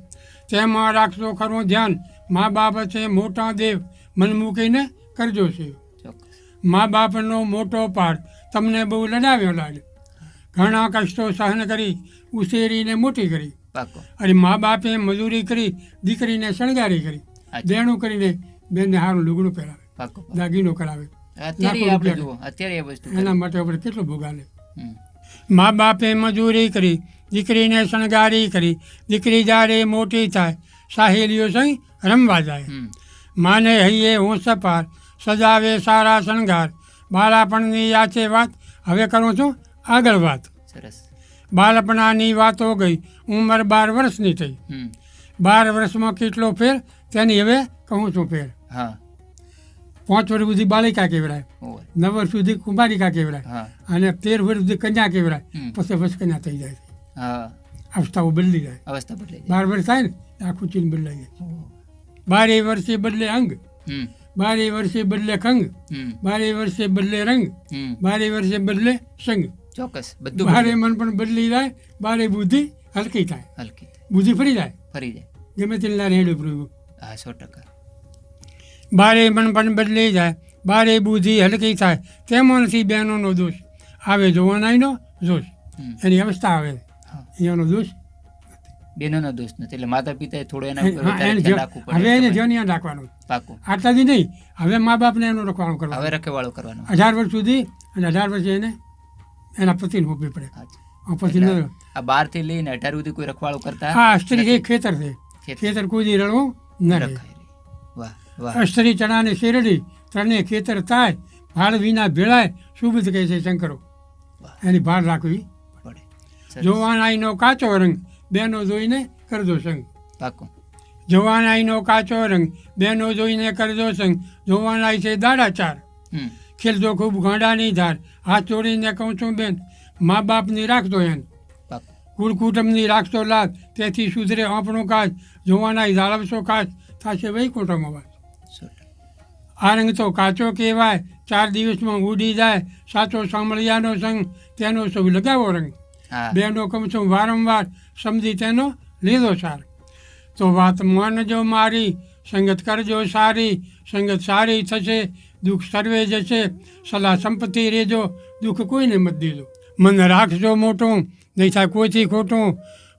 તેમાં રાખજો ખરું ધ્યાન, મા બાપ છે મોટા દેવ, મન મૂકીને કરજો સેવ.
ચોક્કસ.
મા બાપનો મોટો પાઠ તમને બહુ લડાવ્યો લાગે, ઘણા કષ્ટો સહન કરી ઉછેરીને મોટી કરી,
પાકો.
અને મા બાપે મજૂરી કરી દીકરીને શણગારી કરી,
અચ્છા.
દેણું કરીને બેનને સારું લુગડું પહેરાવે,
પાકો.
દાગીનો કરાવે,
અત્યારે
લાખો
આપણે
રૂપિયા.
જુઓ અત્યારે એ વસ્તુ
એના માટે આપણે કેટલો ભોગાલે.
હમ.
મા બાપે મજૂરી કરી દીકરીને શણગારી કરી, દીકરી જ્યારે મોટી થાય સાહેલીઓ સંગ રમવા જાય,
હમ.
માને હૈયે હોંશ પાર, સજાવે સારા શણગાર, બાળપણની યાચે વાત, હવે કરું છું આગળ વાત.
સરસ.
બાળપણાની વાતો ગઈ, ઉંમર 12 વર્ષની થઈ,
હમ.
12 વર્ષમાં કેટલો ફેર તેની હવે કહું છું ફેર.
હા
5 વર્ષ સુધી બાલિકા કહેવાય,
ઓવર.
9 વર્ષ સુધી કુમારિકા કહેવાય,
હા
અને 13 વર્ષ સુધી કન્યા કહેવાય,
હમ.
પછી વસકન્યા થઈ જાય છે,
હા
અવસ્થાઓ બદલી જાય.
અવસ્થા બદલાઈ જાય.
12 વર્ષ થાય ને આખું ચીન બદલાઈ જાય.
ઓહો.
12 વર્ષે બદલે અંગ,
હમ
12 વર્ષે બદલે ખંગ,
હમ
12 વર્ષે બદલે રંગ,
હમ
12 વર્ષે બદલે સંગ,
ચોક્કસ. બધું
12 મન પણ બદલી જાય, 12 બુદ્ધિ હલકી થાય,
હલકી થાય.
બુદ્ધિ ફરી જાય,
ફરી જાય.
ગમે તેના રેડું પ્રભુ.
હા 100%.
12 મન પણ બદલી જાય, 12 બુદ્ધિ હલકી થાય, તેમાં નથી બહેનોનો દોષ, આવે જોવાનાઈનો જોશ,
હમ.
એની અવસ્થા આવે,
હા
એનો દોષ.
બેનોનો દોષ નથી. એટલે માતા પિતાએ થોડું એના ઉપર
હા,
વધારે
એને
ધ્યાન રાખવું
હવે એને
પડે.
ધ્યાન રાખવાનું,
પાકું.
આટલાથી નહીં, હવે મા બાપને એનું રખવાનું
હવે
કરવાનું,
રખેવાળો કરવાનો.
18 વર્ષ સુધી, અને 18 વર્ષે એને એના પતિને હોપવી પડે,
હાચું.
પછી ન
એટલે આ 12 થી લઈને 18 સુધી કોઈ રખવાળો કરતા
આ સ્ત્રી છે ખેતર છે,
ખેતર.
ખેતર કોઈ દી રળવું ન રહે.
રખાય રહી. વાહ વાહ.
અસ્ત્રી ચણાને શેરડી ત્રણે ખેતર થાય, ભાળ વિના ભેળાય, શુભ કહે છે શંકરો,
વાહ.
એની ભાળ રાખવી.
પડે. સરસ.
જોવાનાઈનો કાચો રંગ, બેનો જોઈને કરજો સંગ,
પાકું.
જોવાનાઈનો કાચો રંગ, બેનો જોઈને કરજો સંગ, જોવાનાઈ છે દાડા ચાર,
હમ
ખેલજો ખૂબ ગાંડાની ધાર, હાથ જોડીને કહું છું બેન, મા બાપની રાખજો એન,
પાકું.
કુળ કુટુંબની રાખશો લાગ, તેથી સુધરે આપણું કાજ, જોવાનાઈ જાળવશો કાચ, થશે વૈકુંઠમાં વાત.
100%.
આ રંગ તો કાચો કહેવાય, 4 દિવસમાં ઉડી જાય, સાચો સાંભળિયાનો સંગ, તેનો સૌ લગાવો રંગ,
હા
બેનો કહું છું વારંવાર, સમજી તેનો લીધો સાર, તો વાત માનજો મારી, સંગત કરજો સારી, સંગત સારી થશે, દુઃખ સર્વે જશે, સલાહ સંપત્તિ રહેજો, દુઃખ કોઈને મત દેજો, મન રાખજો મોટું, નહીં થાય કોઈથી ખોટું,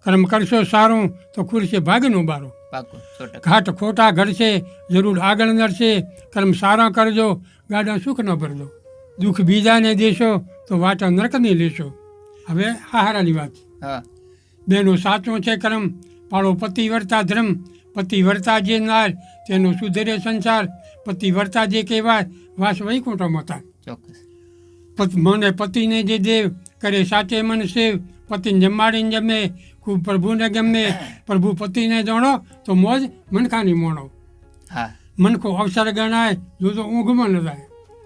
કર્મ કરશો સારું તો ખુરશે ભાગનું બારું,
પાકું. 100%.
ઘાટ ખોટા ઘડશે, જરૂર આગળ નડશે, કર્મ સારા કરજો, ગાડા સુખ ન ભરજો, દુઃખ બીજાને દેશો તો વાટા નરકની લેશો. હવે હારાની વાત,
હા
બેનો સાચું છે કર્મ, પાળો પતિવ્રતા ધર્મ, પતિવ્રતા જે નાર તેનો સુધરે સંસાર, પતિવ્રતા જે કહેવાય વાસ વૈકુંઠમાં થાય,
ચોક્કસ.
મને પતિને જે દેવ કરે સાચે મન સેવ, પતિને જમાડીને જમે, ખૂબ પ્રભુને ગમે, પ્રભુ પતિને જાણો તો મોજ મનખાની મોણો,
હા
મનખો અવસર ગણાય, જો તો ઊંઘમાં ન જાય,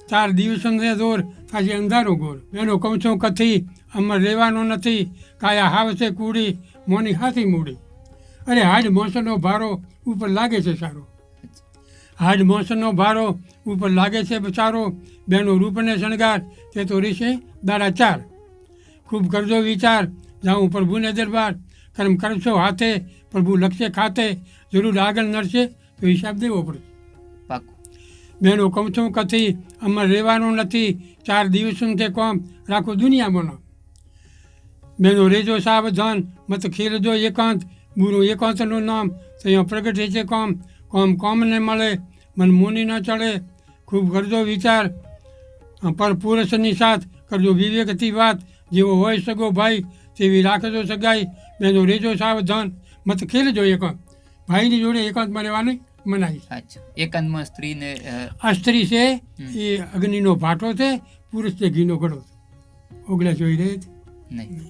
4 દિવસને દોર થાશે અંધારું ગોર, એનો કહું છું કથી અમર રહેવાનું નથી, કાયા હાવ છે કૂડી, મોની હાથી મૂડી, અરે હાડ મોસમનો ભારો ઉપર લાગે છે સારો, હાડ મોસમનો ભારો ઉપર લાગે છે સારો, બેનો રૂપને શણગાર, તે તો રીશે દાડા 4, ખૂબ કરજો વિચાર, જાઉં પ્રભુને દરબાર, કર્મ કરશો હાથે, પ્રભુ લખશે ખાતે, જરૂર આગળ નડશે તો હિસાબ દેવો પડશે.
પાકું.
બેનો કહું છું કથી અમર રહેવાનું નથી, 4 દિવસનું તે કોમ રાખો દુનિયામાં, બેનો રેજો સાવધાન મત ખેલજો એકાંત ગુરુ એકાંતનું નામ ત્યાં પ્રગટે છે કામ કામ કામને મળે મન મુનિ ન ચડે ખૂબ કરજો વિચાર પર પુરુષની સાથ કરજો વિવેકથી વાત જેવો હોય સગો ભાઈ તેવી રાખજો સગાઈ બેનો રેજો સાવધાન મત ખેલજો એકાંત ભાઈની જોડે એકાંતમાં રહેવાની મનાઈ.
અચ્છા, એકાંતમાં સ્ત્રીને
આ સ્ત્રી છે એ અગ્નિનો ભાટો છે, પુરુષ છે ઘીનો ઘડો છે. ઓગળા જોઈ રહે છે
નહીં.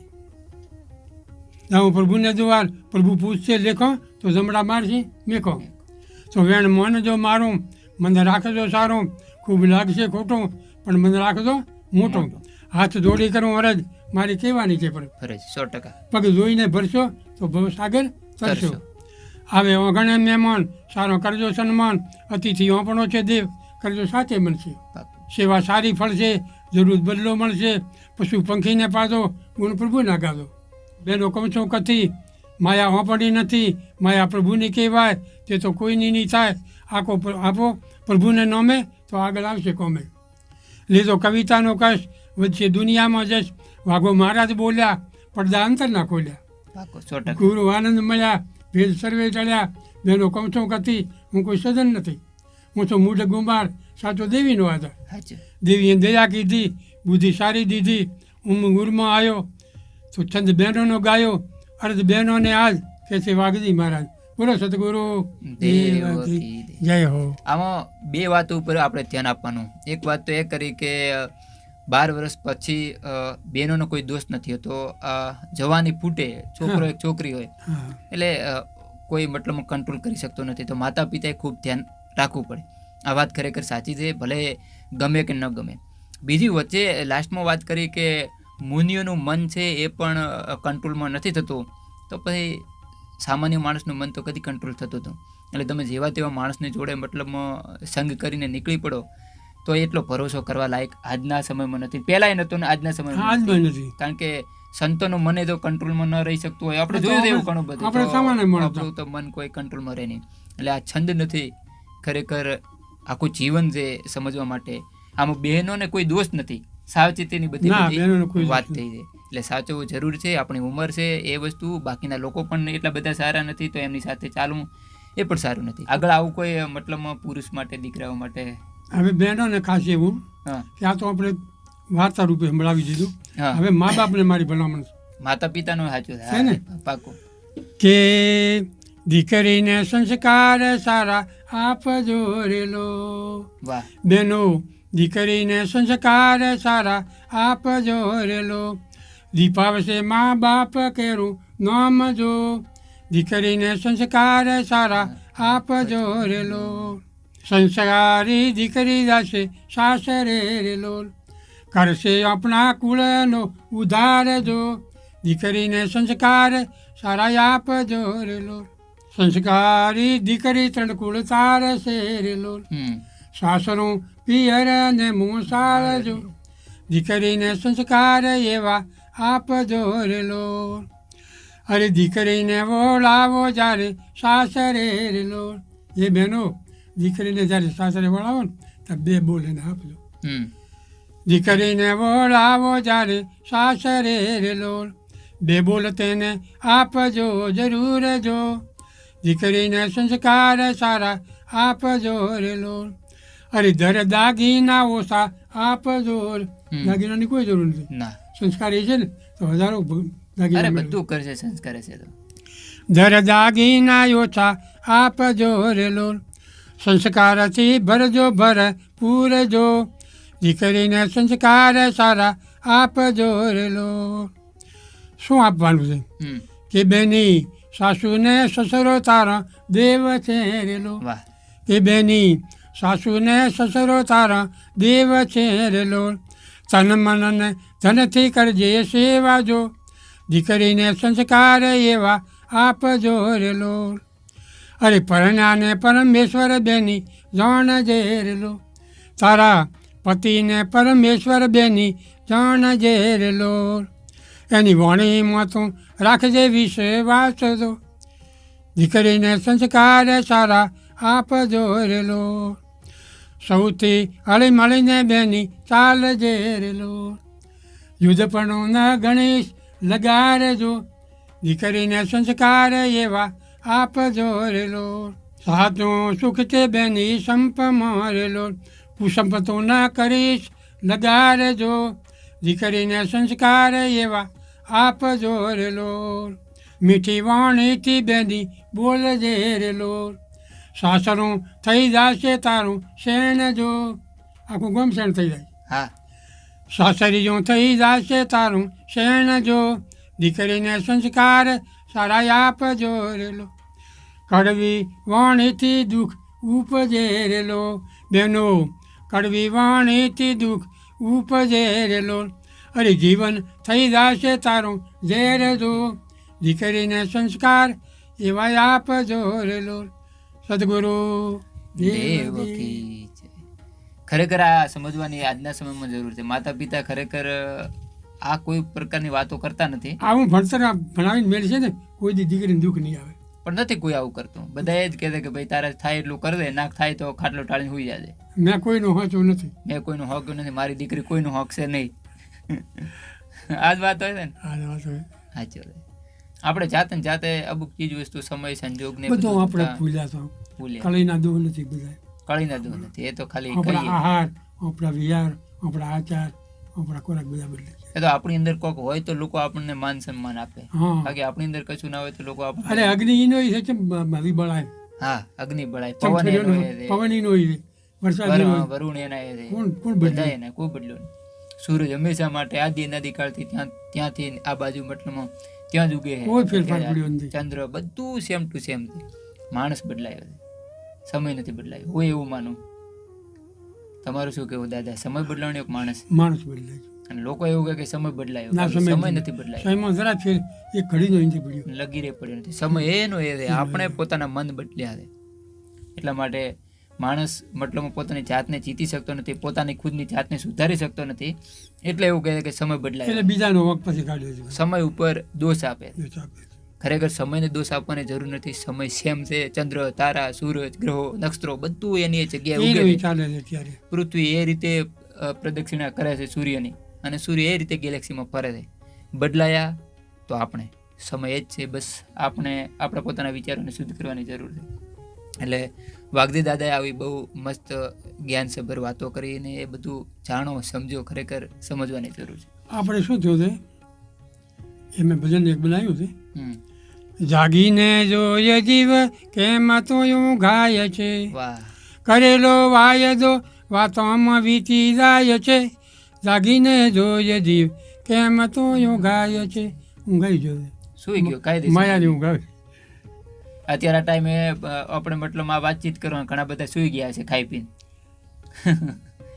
જાઉં પ્રભુને દ્વાર પ્રભુ પૂછશે લેખો તો જમણા મારશે મેખો તો વેણ મન જો મારું મને રાખજો સારું ખૂબ લાગશે ખોટું પણ મને રાખજો મોટું હાથ જોડી કરું અરજ મારી કહેવાની છે પણ
ફરજ 100%.
પગ જોઈને ભરશો તો ભવસાગર તરશો.
તરશો.
આવે અગણે મહેમાન સારો કરજો સન્માન અતિથિ ઓપણો છે દેવ કરજો સાચે મળશે.
પાકું.
સેવા સારી ફળશે જરૂર બદલો મળશે પશુ પંખીને પાડો ગુણ પ્રભુ ના ગાજો. બેનો કમસો કથી માયા હોપડી નથી માયા પ્રભુની કહેવાય તે તો કોઈની નહીં થાય આપો પ્રભુને નામે તો આગળ આવશે કોમે. લીધો કવિતાનો કશ વચ્ચે દુનિયામાં જશ વાઘો મહારાજ બોલ્યા પડદા અંતર ના ખોલ્યા.
પાકું. 100%.
ગુરુ આનંદ મળ્યા ભેદ સર્વે ચડ્યા બેનો કમસો કથી હું કોઈ સદન નથી હું તો મૂઢ ગુમાર સાચો દેવીનો આધાર.
સાચું.
દેવીએ દયા કીધી બુદ્ધિ સારી દીધી ઉર્માં આવ્યો તો છંદ બહેનોનો ગાયો અર્ધ બહેનોને આજ કે છે વાઘજી મહારાજ. બોલો સતગુરુ
દેવ કી
જય હો.
આમાં બે વાતો ઉપર આપણે ધ્યાન આપવાનું. એક વાત તો એ કરી કે 12 વર્ષ પછી બહેનોનો કોઈ દોષ નથી હોતો. જવાની ફૂટે છોકરો એક છોકરી હોય
હા
એટલે કોઈ મતલબ કંટ્રોલ કરી શકતો નથી. તો માતા પિતાએ ખૂબ ધ્યાન રાખવું પડે. આ વાત ખરેખર સાચી છે, ભલે ગમે કે ન ગમે. બીજી વચ્ચે લાસ્ટમાં વાત કરી કે મુનિઓનું મન છે એ પણ કંટ્રોલમાં નથી થતું, તો પછી સામાન્ય માણસનું મન તો કદી કંટ્રોલ થતું હતું. એટલે તમે જેવા તેવા માણસને જોડે મતલબમાં સંગ કરીને નીકળી પડો તો એટલો ભરોસો કરવા લાયક આજના સમયમાં નથી. પહેલાંય નહોતો ને આજના સમયમાં
આજ
નથી.
પણ નથી.
કારણ કે સંતોનું મને તો કંટ્રોલમાં ન રહી શકતું હોય. આપણે જોયું છે એવું ઘણું બધું.
આપણે
તો
સામાન્ય માણસ
આપણું તો મન કોઈ કંટ્રોલમાં રહે નહીં. એટલે આ છંદ નથી, ખરેખર આખું જીવન છે સમજવા માટે. આમાં બહેનોને કોઈ દોષ નથી, સાવચેતીની બધી
ના, બહેનોને કોઈ
બધી
દોષ
વાત થઈ છે. એટલે સાચવવું જરૂર છે. આપણી ઉંમર છે એ વસ્તુ, બાકીના લોકો પણ એટલા બધા સારા નથી તો એમની સાથે ચાલવું એ પણ સારું નથી. આગળ આવું કોઈ મતલબમાં પુરુષ માટે, દીકરાઓ માટે?
હવે બહેનોને ખાસ એવું
હા
કે આ તો આપણે વાર્તા રૂપે સંભળાવી દીધું.
હા.
હવે મા બાપને મારી ભલામણ છે
માતા પિતાનો સાચું
છે ને?
પાકું.
કે દીકરીને સંસ્કાર સારા આપજો રેલો.
વાહ.
બેનો દીકરીને સંસ્કાર સારા આપજો રેલો દીપાવશે મા બાપ કેરું નામ જો દીકરીને સંસ્કાર સારા આપજો રેલો સંસ્કારી દીકરી જશે સાસરે રેલો કરશે આપણા કુળનો ઉધાર જો દીકરીને સંસ્કાર સારા આપજો રેલો સંસ્કારી દીકરી ત્રણ કુળ તારશે રેલો સાસરું પિયર ને મોસાળજો દીકરીને સંસ્કાર એવા આપજો રેલો અરે દીકરીને વોળાવો જ્યારે સાસરે રેલો. એ બહેનો દીકરીને જ્યારે સાસરે વળાવો ને ત્યારે બે બોલીને આપજો. દીકરીને વોળાવો જ્યારે સાસરે રેલો બે બોલ તેને આપજો જરૂર જો દીકરીને સંસ્કાર સારા આપજો રેલો અરે દર દાગીના ઓછા આપજો. દાગીનાની કોઈ જરૂર નથી,
ના.
સંસ્કાર એ છે ને તો હજારો
અરે
દાગીના મળે.
બધું કરશે, સંસ્કારે છે તો.
દર દાગીના ઓછા આપજો રેલો સંસ્કારથી ભરજો ભર પૂરજો દીકરીને સંસ્કાર સારા આપજો રેલો. શું આપવાનું છે કે બેની સાસુને સસરો તારા દેવ છે રેલો.
વાહ.
કે બેની સાસુને સસરો તારા દેવ છે રેલો તન મનને ધનથી કરજે સેવા જો દીકરીને સંસ્કાર એવા આપજો રેલો અરે પરણાને પરમેશ્વર બેની જાણજે રેલો તારા પતિને પરમેશ્વર બેની જાણજે રેલો એની વાણીમાં તું રાખજે વિશ્વાસ જો દીકરીને સંસ્કાર સારા આપજો રેલો સૌથી હળી મળીને બેની ચાલજે રેલો યુદ્ધ પણ ન ગણીશ લગાડજો, દીકરીને સંસ્કાર એવા આપજો રે લોલ. સાચું સુખ છે બેની સંપ મારેલો, કુસંપ તો ના કરીશ લગાડજો, દીકરીને સંસ્કાર એવા આપજો રે લોલ. મીઠી વાણીથી બેની બોલજે રે લોલ, સાસરું થઈ જશે તારું શેણ જો, આખું ગમ શેણ થઈ જાય.
હા
સાસરીયું થઈ જશે તારું શેણ જો, દીકરીને સંસ્કાર સારા આપજો રેલો. કડવી વાણીથી દુઃખ ઉપજે રેલો, બેનો કડવી વાણીથી દુઃખ ઉપજે રેલો. અરે જીવન થઈ જશે તારું ઝેર જો, દીકરીને સંસ્કાર એવા આપજો રેલો. સદગુરુ
દેવ કી જય. ખરેખર આ સમજવાની આજના સમયમાં જરૂર છે. માતા પિતા ખરેખર આ કોઈ પ્રકારની વાતો કરતા નથી,
આવું ભણતર ભણાવીને મેળ છે ને કોઈ દી દીકરીને દુઃખ નહીં આવે.
પણ નથી કોઈ આવું કરતું. બધા એ જ કહેતા કે ભાઈ તારે થાય એટલું કરી દે, નાક થાય તો ખાટલો ટાળીને સુઈ જાય.
મેં કોઈનું હોતું નથી.
મેં કોઈનું હોક નથી, મારી દીકરી કોઈનું હોક છે નહીં. આ જ વાત હોય ને.
આ વાત હોય.
સાચી વાત. આપણે જાતે ને જાતે અમુક ચીજ વસ્તુ સમય સંજોગ ને
બધું આપણે ભૂલ્યા તો
ભૂલ્યા.
કળીના દુઃખ નથી બધા.
કળીના દુઃખ નથી, એ તો ખાલી
આપણા
કહીએ.
આહાર, આપણા વિહાર, આપણા આચાર, આપણા ખોરાક બધા બદલે છે.
એ તો આપણી અંદર કોક હોય તો લોકો આપણને માન સન્માન આપે.
હા.
બાકી આપણી અંદર કશું ના હોય તો લોકો
અરે
આપણને
અગ્નિ નો છે ચમ મારી બળાય.
હા અગ્નિ બળાય, પવન એનો એ છે,
પવન નો છે, વરસાદ નો
વરુણ એના એ છે,
કોણ
બધા
બદલે?
એના કોઈ બદલ્યો નહીં. સૂરજ હંમેશા માટે આદિ નદીકાળથી ત્યાંથી આ બાજુ મતલબમાં ત્યાં જ ઉગે છે.
કોઈ ફેરફાર પડ્યો નથી.
ચંદ્ર બધું સેમ ટુ સેમ છે. માણસ બદલાયો છે, સમય નથી બદલાયો. હું એવું માનું. તમારું શું કેવું દાદા? સમય બદલાવાનો એક માણસ?
માણસ બદલાય છે.
અને લોકો એવું કહે કે સમય બદલાયો.
ના,
સમય નથી બદલાયો.
સમયમાં જરા ફેર એક ઘડીનો નથી પડ્યો.
લગીરે પડ્યો નથી. સમય એનો એ છે. આપણે પોતાના મન બદલ્યા છે. એટલા માટે માણસ મતલબ પોતાની જાતને જીતી શકતો નથી, પોતાની ખુદની જાતને સુધારી શકતો નથી. એટલે એવું કહે છે કે સમય બદલાય.
એટલે બીજાનો વખ પછી કાઢ્યો છે.
સમય ઉપર દોષ આપે.
દોષ આપે છે.
ખરેખર સમયને દોષ આપવાની જરૂર નથી. સમય સેમ છે. ચંદ્ર, તારા, સૂરજ, ગ્રહો, નક્ષત્રો બધું એની એ જગ્યાએ ઉગે
એનું
છે.
ચાલે છે અત્યારે.
પૃથ્વી એ રીતે પ્રદક્ષિણા કરે છે સૂર્યની, અને સૂર્ય એ રીતે ગેલેક્સીમાં ફરે છે. બદલાયા તો આપણે. સમય એ જ છે. બસ આપણે આપણા પોતાના વિચારોને શુદ્ધ કરવાની જરૂર છે. એટલે વાગદી દાદાએ આવી બહુ મસ્ત જ્ઞાનસભર વાતો કરીને એ બધું જાણો, સમજો, ખરેખર સમજવાની જરૂર છે.
આપણે શું થયું છે એ મેં ભજન એક બનાવ્યું છે.
હમ.
જાગીને જોય જીવ કેમ તો યું ગાય છે,
વાહ.
કરેલો વાયદો વાતોમાં વીતી જાય છે. જાગીને જોય જીવ કેમ તો યું ગાય છે. હું ગાઈ જોયું
સુઈ ગયો કાયદે.
માયાની હું ગાય.
અત્યારે આ ટાઈમે આપણે મતલબ આ વાતચીત કરવા ઘણા બધા સુઈ ગયા છે ખાઈ પીને.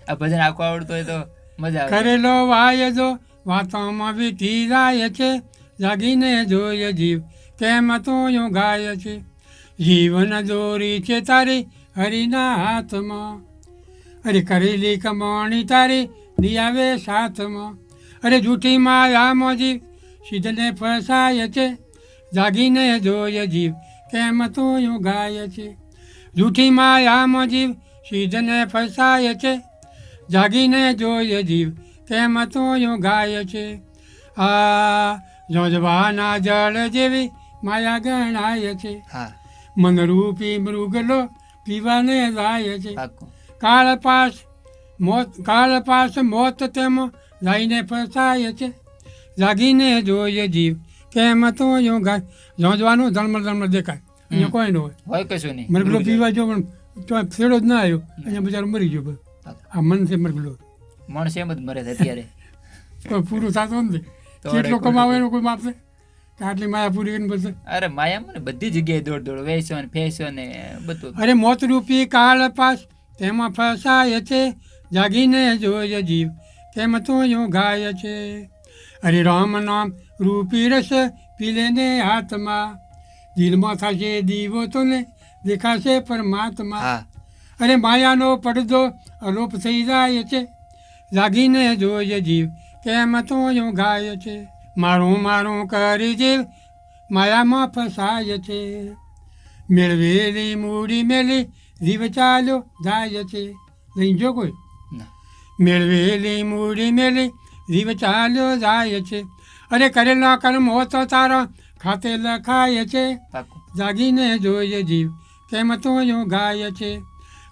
આ ભજન આખું આવડતું હોય તો મજા આવે.
કરેલો વાયદો વાતોમાં વીતી જાય છે. જાગીને જોય જીવ કેમ તો યું ગાય છે. જીવન દોરી છે તારી હરિના હાથમાં, અરે કરેલી કમાણી તારી દિયાવે સાથમાં. અરે જૂઠી માયામાં જીવ સિદ્ધને ફસાય છે. જાગીને જોય જીવ કેમ તો યું ગાય છે. જૂઠી માયામાં જીવ સિદ્ધને ફસાય છે. જાગીને જોય જીવ કેમ તો યું ગાય છે. આ જોજવાના જળ જેવી માયા ગણાય છે.
હા
મનરૂપી મૃગલો પીવાને જાય છે.
પાક્કું.
કાળ પાસ મોત તેમાં જઈને ફસાય છે. જાગીને જોઈએ જીવ કેમ તો યું ગાય. જોજવાનું ધર્મ દેખાય, અહીંયા કોઈ ન હોય.
હોય કશું નહીં.
મરગલો પીવા જો પણ તો ફેરો જ ના આવ્યો, અહીંયા બિચારો મરી ગયો બસ. આ મન છે મરગલો.
માણસ એમ જ મરે છે અત્યારે.
કોઈ પૂરું થતું નથી.
તો
કેટલો
અરે
કમાવે એનું કોઈ માપશે કે આટલી માયા પૂરી કરીને બસ.
અરે માયા મને બધી જગ્યાએ દોડ વેસન ફેશન ને બધું.
અરે મોતરૂપી કાળ પાસ તેમાં ફસાય છે. જાગીને જોય જીવ કેમ તો યું ગાય છે. અરે રામ નામ રૂપી રસ પીલેને હાથમાં, દિલમાં થશે દીવો તો ને દેખાશે પરમાત્મા.
હા
અરે માયાનો પડદો અલોપ થઈ જાય છે. જાગીને જોય જીવ કેમ તો યું ગાય છે. મારું કરી જીવ માયામાં ફસાય છે. મેળવેલી મૂડી મેલી જીવ ચાલ્યો જાય છે. લઈ જો કોઈ
ના.
મેળવેલી મૂડી મેલી જીવ ચાલ્યો જાય છે. અરે કરેલા કર્મ હો તો તારા ખાતે લખાય છે,
પાકું.
જાગીને જોઈએ જીવ કેમ તો યો ગાય છે.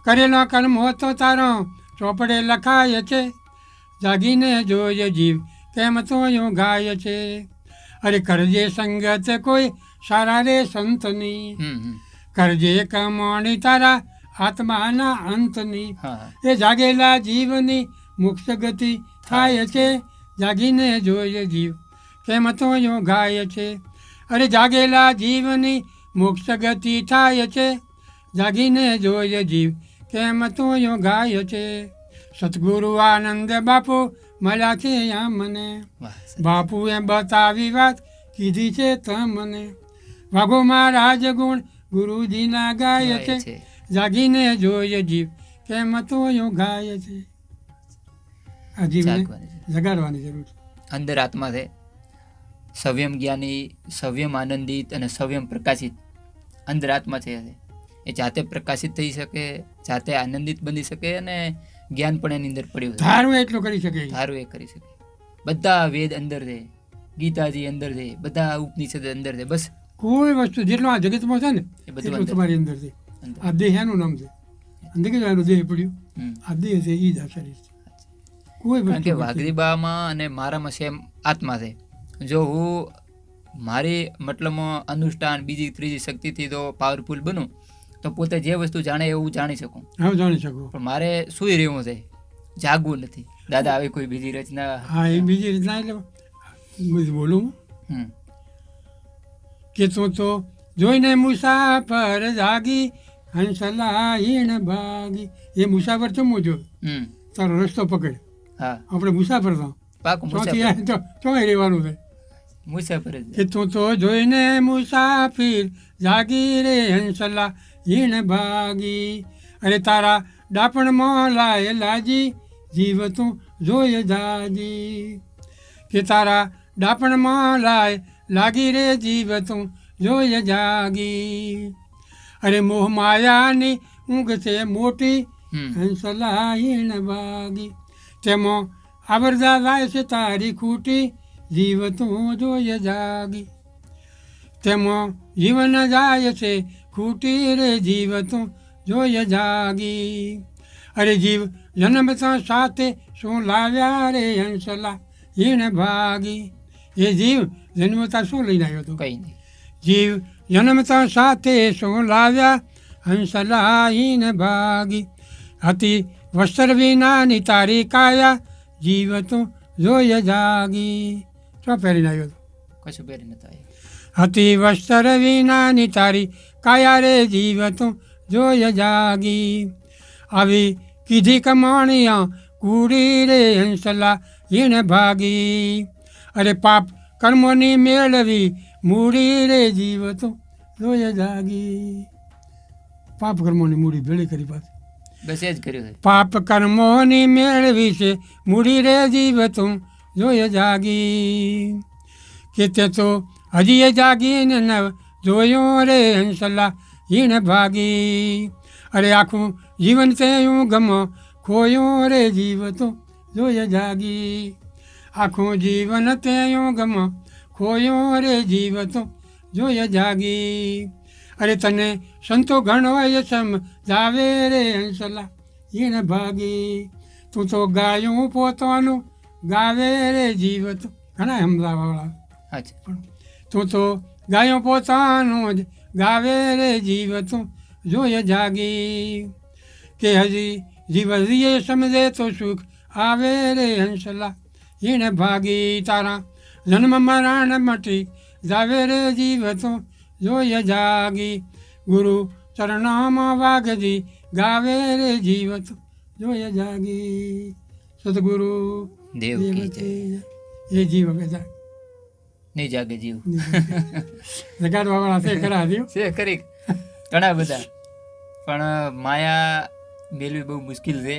કરેલા કર્મ હો તો તારો ચોપડે લખાય છે, જાગીને જોઈએ જીવ કેમ તો યો ગાય છે. અરે કરજે સંગત કોઈ સારા રે સંતની, કરજે કમાણી તારા આત્માના અંતની.
હા
એ જાગેલા જીવની મુક્ત ગતિ થાય છે, જાગીને જોઈએ જીવ કેમ તો યો ગાય છે. અરે જાગેલા જીવની મોક્ષ ગતિ થાય છે, જાગીને જોઈએ જીવ કેમ તો યો ગાય છે. સતગુરુ આનંદ બાપુ મળ્યા છે આ મને,
વાહ
બાપુએ બતાવી વાત કીધી છે તમને. વાઘો મહારાજ ગુણ ગુરુજીના ગાય છે, જાગીને જોઈએ જીવ કેમ તો યો ગાય છે. આ જીવને
જાગવાની છે.
જગાડવાની જરૂર છે.
અંદર આત્મા છે, સવ્યમ જ્ઞાની, સવ્યમ આનંદિત અને સવ્યમ પ્રકાશિત અંદર આત્મા છે. એ જાતે પ્રકાશિત થઈ શકે, જાતે આનંદિત બની શકે અને જ્ઞાન પણ એની અંદર પડ્યું છે.
ધારવું એટલું કરી શકે.
ધારું એ કરી શકે. બધા વેદ અંદર છે, ગીતાજી અંદર છે, બધા ઉપનિષદ અંદર છે. બસ
કોઈ વસ્તુ જેટલું આ જગતમાં છે ને
એ બધું
એટલું
અંદર.
તમારી અંદર છે.
અંદર.
આ દેહ એનું નામ છે. અંદર કીધું એનું દેહ પડ્યું,
હમ.
આ દેહ છે એ જ આ શરીર છે. કોઈ
કારણ કે
વસ્તુ
વાઘરીબામાં અને મારામાં સેમ આત્મા છે. જો હું મારી મતલબમાં અનુષ્ઠાન બીજી ત્રીજી શક્તિથી તો પાવરફુલ બનું તો પોતે જે વસ્તુ જાણે એવું જાણી શકું,
હવે જાણી શકો.
પણ મારે સુઈ રહેવું છે, જાગવું નથી. દાદા આવી કોઈ બીજી રચના?
હા એ બીજી રીતના એટલે બધું બોલું
હમ.
કે તું તો જોઈને મુસાફર જાગી હંસલા હીણ ભાગી. એ મુસાફર ચમવું જો
હમ.
તારો રસ્તો પકડ.
હા
આપણે મુસાફર તો
પાકું.
ચોથી
મુસાફર
તો ચોય રહેવાનું છે.
મુસાફર જ.
કે તું તો જોઈને મુસાફિર જાગી રે હંસલા હીણ ભાગી. અરે તારા ડાપણમાં લાય લાજી જીવ તું જોઈ જાજી. કે તારા ડાપણમાં લાય લાગી રે જીવ તું જોઈ જાગી. અરે મોહ માયાની ઊંઘ છે મોટી
હમ.
હંસલા હીણ ભાગી. તેમાં આવરદા જાય છે તારી ખૂટી જીવ તું જોઈ જાગી. તેમાં જીવન જાય છે ખૂટી રે જીવ તું જોઈ જાગી. અરે જીવ જન્મતા સાથે શું લાવ્યા રે હંસલા હીણ ભાગી. એ જીવ જન્મતા શું લઈને આવ્યો હતો?
કઈ નહીં.
જીવ જન્મતા સાથે શું લાવ્યા હંસલા હીણ ભાગી. હતી વસ્ત્ર વિનાની તારી કાયા જીવ તું જોઈ જાગી. શું પહેરીને આવ્યો હતો?
કશું પહેરી નતા આવ્યું.
હતી વસ્ત્ર વિનાની તારી કાયા રે જીવ તું જોઈ જાગી. આવી કીધી કમાણીયા કુડી રે હંસલા હીણ ભાગી. અરે પાપ કર્મોની મેળવી મૂડી રે જીવ તું જોઈ જાગી. પાપ કર્મોની મૂડી ભેળી કરી પાછી.
બસ એ જ કર્યું છે.
પાપ કર્મોની મેળવી છે મૂડી રે જીવ તું જોઈ જાગી. કે તે તો હજી એ જાગીને ન જોયો રે હંસલા હીણ ભાગી. અરે આખું જીવન તે હું ગમો ખોયો રે જીવ તું જોઈ જાગી. આખું જીવન તે હું ગમો ખોયો રે જીવ તું જોઈ જાગી. અરે તને સંતો ઘણોય સમજાવે રે હંસલા હીણ ભાગી. તું તો ગાયું પોતાનું ગાવે રે જીવ તું. ઘણા સમજાવવાળા.
અચ્છા.
તું તો ગાયો પોતાનું જ ગાવે રે જીવ તું જોઈ જાગી. કે હજી જીવ હજીએ સમજે તો સુખ આવે રે હંસલા હીણ ભાગી. તારા જન્મ મરણ મટી જાવે રે જીવ તું જોઈ જાગી. ગુરુ ચરણોમાં વાગજી ગાવે રે જીવ તું જોઈ જાગી. સદગુરુ
દેવ કી જય.
એ જીવ હવે જાય.
નહીં જાગે જીવ.
જગાડવાવાળા છે ખરા જીવ.
છે ખરી ઘણા બધા, પણ માયા મેળવી બહુ મુશ્કેલ છે.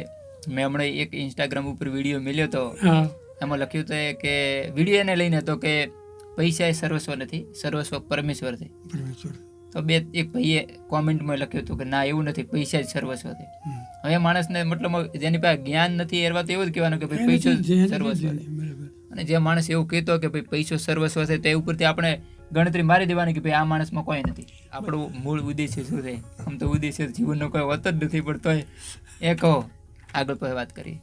મેં હમણાં એક ઇન્સ્ટાગ્રામ ઉપર વિડીયો મેલ્યો હતો.
હા
એમાં લખ્યું હતું કે વિડીયો એને લઈને હતો કે પૈસા એ સર્વસ્વ નથી, સર્વસ્વ પરમેશ્વર છે.
પરમેશ્વર.
તો એક ભાઈએ કોમેન્ટમાં લખ્યું હતું કે ના એવું નથી, પૈસા જ સર્વસ્વ છે. હવે માણસને મતલબ જેની પાસે જ્ઞાન નથી એવા તો એવું જ કહેવાનું કે ભાઈ પૈસો જ સર્વસ્વ છે.
બરાબર.
અને જે માણસ એવું કહેતો કે ભાઈ પૈસો સર્વસ્વ છે તે ઉપરથી આપણે ગણતરી મારી દેવાની કે ભાઈ આ માણસમાં કોઈ નથી. આપણું મૂળ ઉદ્દેશ્ય શું છે? આમ તો ઉદ્દેશ્ય જીવનનો કોઈ હોતો જ નથી, પણ તોય એ કહો, આગળ પછી વાત કરીએ.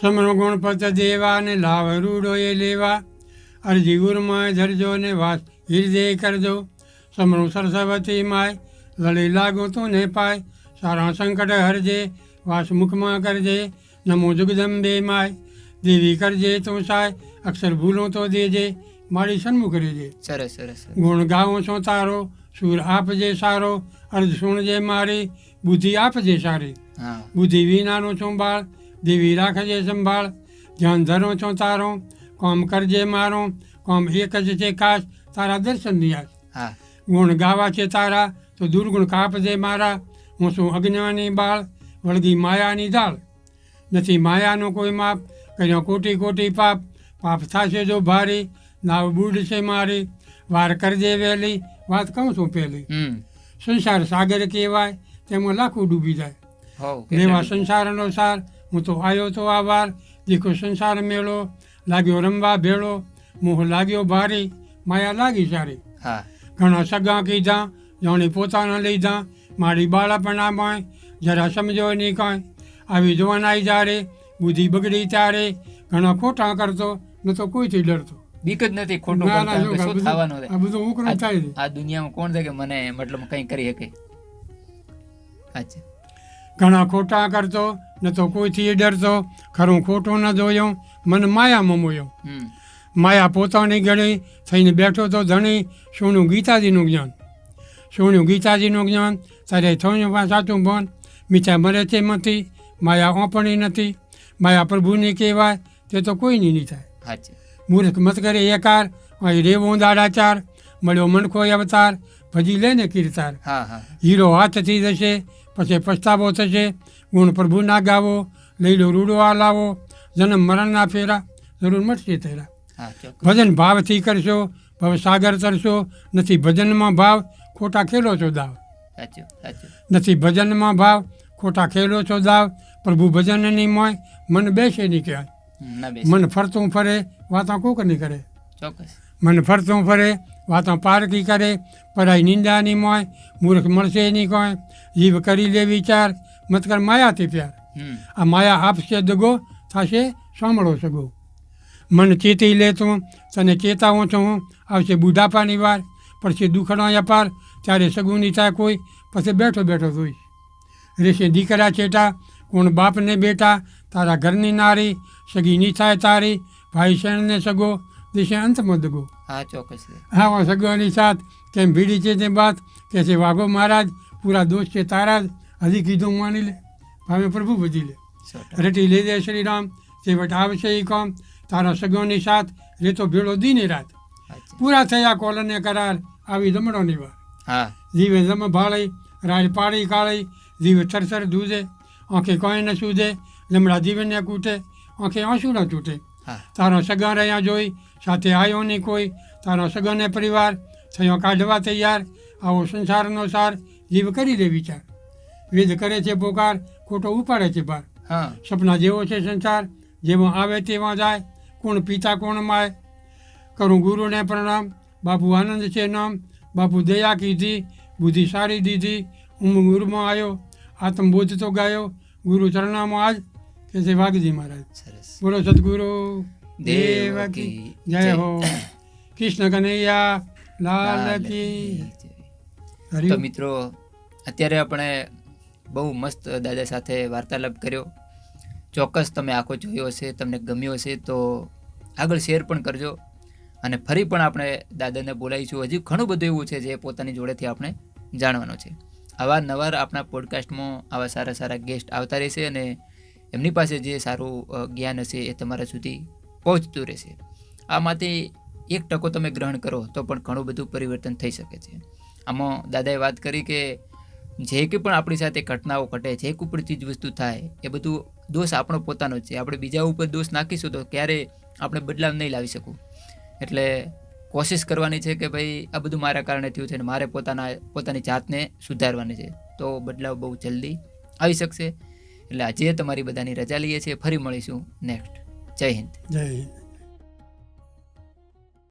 સમરો ગુણપત દેવા ને લાવ રૂડો એ લેવા, અરજી ગુરમાં ધરજો ને વાસ હૃદય કરજો. સમરો સરસ્વતી માય લડી લાગો તો ને પાય, સારા સંકટ હરજે વાસ મુખમાં કરજે. નમો જગદંબે માય દેવી કરજે તો સાય, અક્ષર ભૂલો તો દેજે મારી સન્મુખ રહેજે.
સરસ સરસ.
ગુણ ગાવો છો તારો, સુર આપજે સારો, અર્ધ સુણજે મારી બુદ્ધિ આપજે સારી.
હા,
બુદ્ધિ વિનાનો છો બાળ, દેવી રાખજે સંભાળ. ધ્યાન ધરો છો તારો, કોમ કરજે મારો, કોમ એક જ છે ખાસ તારા દર્શન નિયાસ.
હા,
ગુણ ગાવા છે તારા તો દુર્ગુણ કાપજે મારા. હું છું અજ્ઞાની બાળ, વળગી માયાની દાળ. નથી માયાનો કોઈ માપ, કર્યો કોટી કોટી પાપ. પાપ થશે જો ભારી, નાવ બુડશે મારી. વાર કરજે વહેલી, વાત કહું છું પહેલી. સંસાર સાગર કહેવાય, તેમાં લાખો ડૂબી જાય.
હોવ,
રેવા સંસારનો સાર, હું તો આવ્યો તો આ વાર. દેખો સંસાર મેળો, લાગ્યો રમવા ભેળો. મોહ લાગ્યો ભારી, માયા લાગી સારી.
હા,
ઘણા સગા કીધા, જાણે પોતાના લીધા. મારી બાળપણામાં જરા સમજો નહીં કાંઈ. આવી જોવાનાઈ જારે, બુદ્ધિ બગડી ત્યારે. ઘણા ખોટા કરતો, ન તો કોઈથી ડરતો.
બીક જ નથી ખોટું
ના, ના,
કરતા,
શું
કે શું થવાનું છે?
આ બધું ઉકરણ થાય છે.
આ દુનિયામાં કોણ છે કે મને મતલબ કંઈ કરી શકે? અચ્છા.
ઘણા ખોટા કરતો, ન તો કોઈથી ડરતો. ખરું ખોટું ન જોયો, મન માયામાં મોયો. માયા પોતાની ગળી થઈને બેઠો તો ધણી. સોનું ગીતાજીનું જ્ઞાન, સોનું ગીતાજીનું જ્ઞાન, તારે થયું સાચું બોન. મીઠા મરે છે મતી, માયા ઓપણી નથી. માયા પ્રભુની કહેવાય, તે તો કોઈની નહીં થાય.
સાચું.
મૂર્ખ મત કરે એકાર, અહીં રેવો દાડાચાર. મળ્યો મનખો અવતાર, ભજી લે ને કીર્તાર.
હા, હા,
હીરો હાથથી જશે, પછી પછતાવો થશે. ગુણ પ્રભુ ના ગાવો, લઈ લો રૂડો આ લાવો. જન્મ મરણના ફેરા, જરૂર મળશે તેરા.
હા, ચોક્કસ.
ભજન ભાવથી કરશો, ભવ સાગર તરશો. નથી ભજનમાં ભાવ, ખોટા ખેલો છો દાવ.
સાચું સાચું.
નથી ભજનમાં ભાવ, ખોટા ખેલો છો દાવ. પ્રભુ ભજનની મોય, મન બેસે નહીં કહેવાય.
ના બેસ.
મન ફરતું ફરે, વાતો કોક નહીં કરે.
ચોક્કસ.
મન ફરતું ફરે, વાતો પારકી કરે. પરાઈ નિંદાની મોય, મૂર્ખ મળશે નહીં કોઈ. જીવ કરી લે વિચાર, મત કર માયાથી પ્યાર. આ માયા આપશે દગો, થશે સાંભળો સગો. મન ચેતી લે તું, તને ચેતાવું છું હું. આવશે બુઢાપાની વાર, પછી દુખડો અપાર. ત્યારે સગું નહીં થાય કોઈ, પછી બેઠો બેઠો જોઈશ. રેશે દીકરા ચેટા, કોણ બાપને બેટા. તારા ઘરની નારી, સગી નહીં થાય તારી. ભાઈ શેણને સગો, દેશે અંતમાં દગો.
હા, ચોક્કસ.
હા, સગવાની સાથ કેમ ભીડી છે તે બાત. કે છે વાગો મહારાજ, પૂરા દોષ છે તારા જ. હજી કીધું માની લે, ભાવે પ્રભુ ભજી લે.
100%.
રટી લે દે શ્રી રામ, છેવટ આવશે એ કામ. તારા સગોની સાથ, રેતો ભેળો દીની રાત.
સાચું.
પૂરા થયા કોલને કરાર, આવી દમડોની વાર.
હા,
જીવે જમ ભાળી, રાજ પાડી કાળી. જીવ થરથર ધૂજે, આંખે કોઈ ન સૂજે. જમણા જીવને કૂટે, આંખે આંસુ ન તૂટે.
હા,
તારો સગા રહ્યા જોઈ, સાથે આવ્યો નહીં કોઈ. તારો સગાને પરિવાર, થયો કાઢવા તૈયાર. આવો સંસારનો સાર, જીવ કરી દે વિચાર. વેદ કરે છે પોકાર, ખોટો ઉપાડે છે બાર.
હા,
સપના જેવો છે સંસાર, જેવો આવે તેમાં જાય. કોણ પિતા કોણ માય, કરું ગુરુને પ્રણામ. બાપુ આનંદ છે નામ, બાપુ દયા કીધી. બુદ્ધિ સારી દીધી, હું ગુરુમાં આવ્યો. આત્મબોધ તો ગાયો, ગુરુ ચરણામાં આજ. કે છે વાઘજી મહારાજ.
સરસ.
બોલો સદગુરુ
દેવ
દેવ
કી
કી
જય.
જય હો. કૃષ્ણ કનૈયા લાલ કી. હરિ
તો મિત્રો, અત્યારે આપણે બહુ મસ્ત દાદા સાથે વાર્તાલાપ કર્યો. ચોક્કસ તમે આખો જોયો હશે, તમને ગમ્યો હશે તો આગળ શેર પણ કરજો. અને ફરી પણ આપણે દાદાને બોલાવીશું. હજી ઘણું બધું એવું છે જે પોતાની જોડેથી આપણે જાણવાનું છે. અવારનવાર આપણા પોડકાસ્ટમાં આવા સારા સારા ગેસ્ટ આવતા રહેશે અને એમની પાસે જે સારું જ્ઞાન હશે એ તમારા સુધી પહોંચતું રહેશે. આમાંથી 1% તમે ગ્રહણ કરો તો પણ ઘણું બધું પરિવર્તન થઈ શકે છે. આમાં દાદાએ વાત કરી કે જે કંઈ પણ આપણી સાથે ઘટનાઓ ઘટે, જે કોઈ પણ ચીજ વસ્તુ થાય, એ બધું દોષ આપણો પોતાનો જ છે. આપણે બીજા ઉપર દોષ નાખીશું તો ક્યારેય આપણે બદલાવ નહીં લાવી શકું. એટલે કોશિશ કરવાની છે કે ભાઈ આ બધું મારા કારણે થયું છે અને મારે પોતાની જાતને સુધારવાની છે, તો બદલાવ બહુ જલ્દી આવી શકશે. એટલે આજે તમારી બધાની રજા લઈએ છીએ. ફરી મળીશું નેક્સ્ટ. જય હિન્દ.
જય હિન્દ.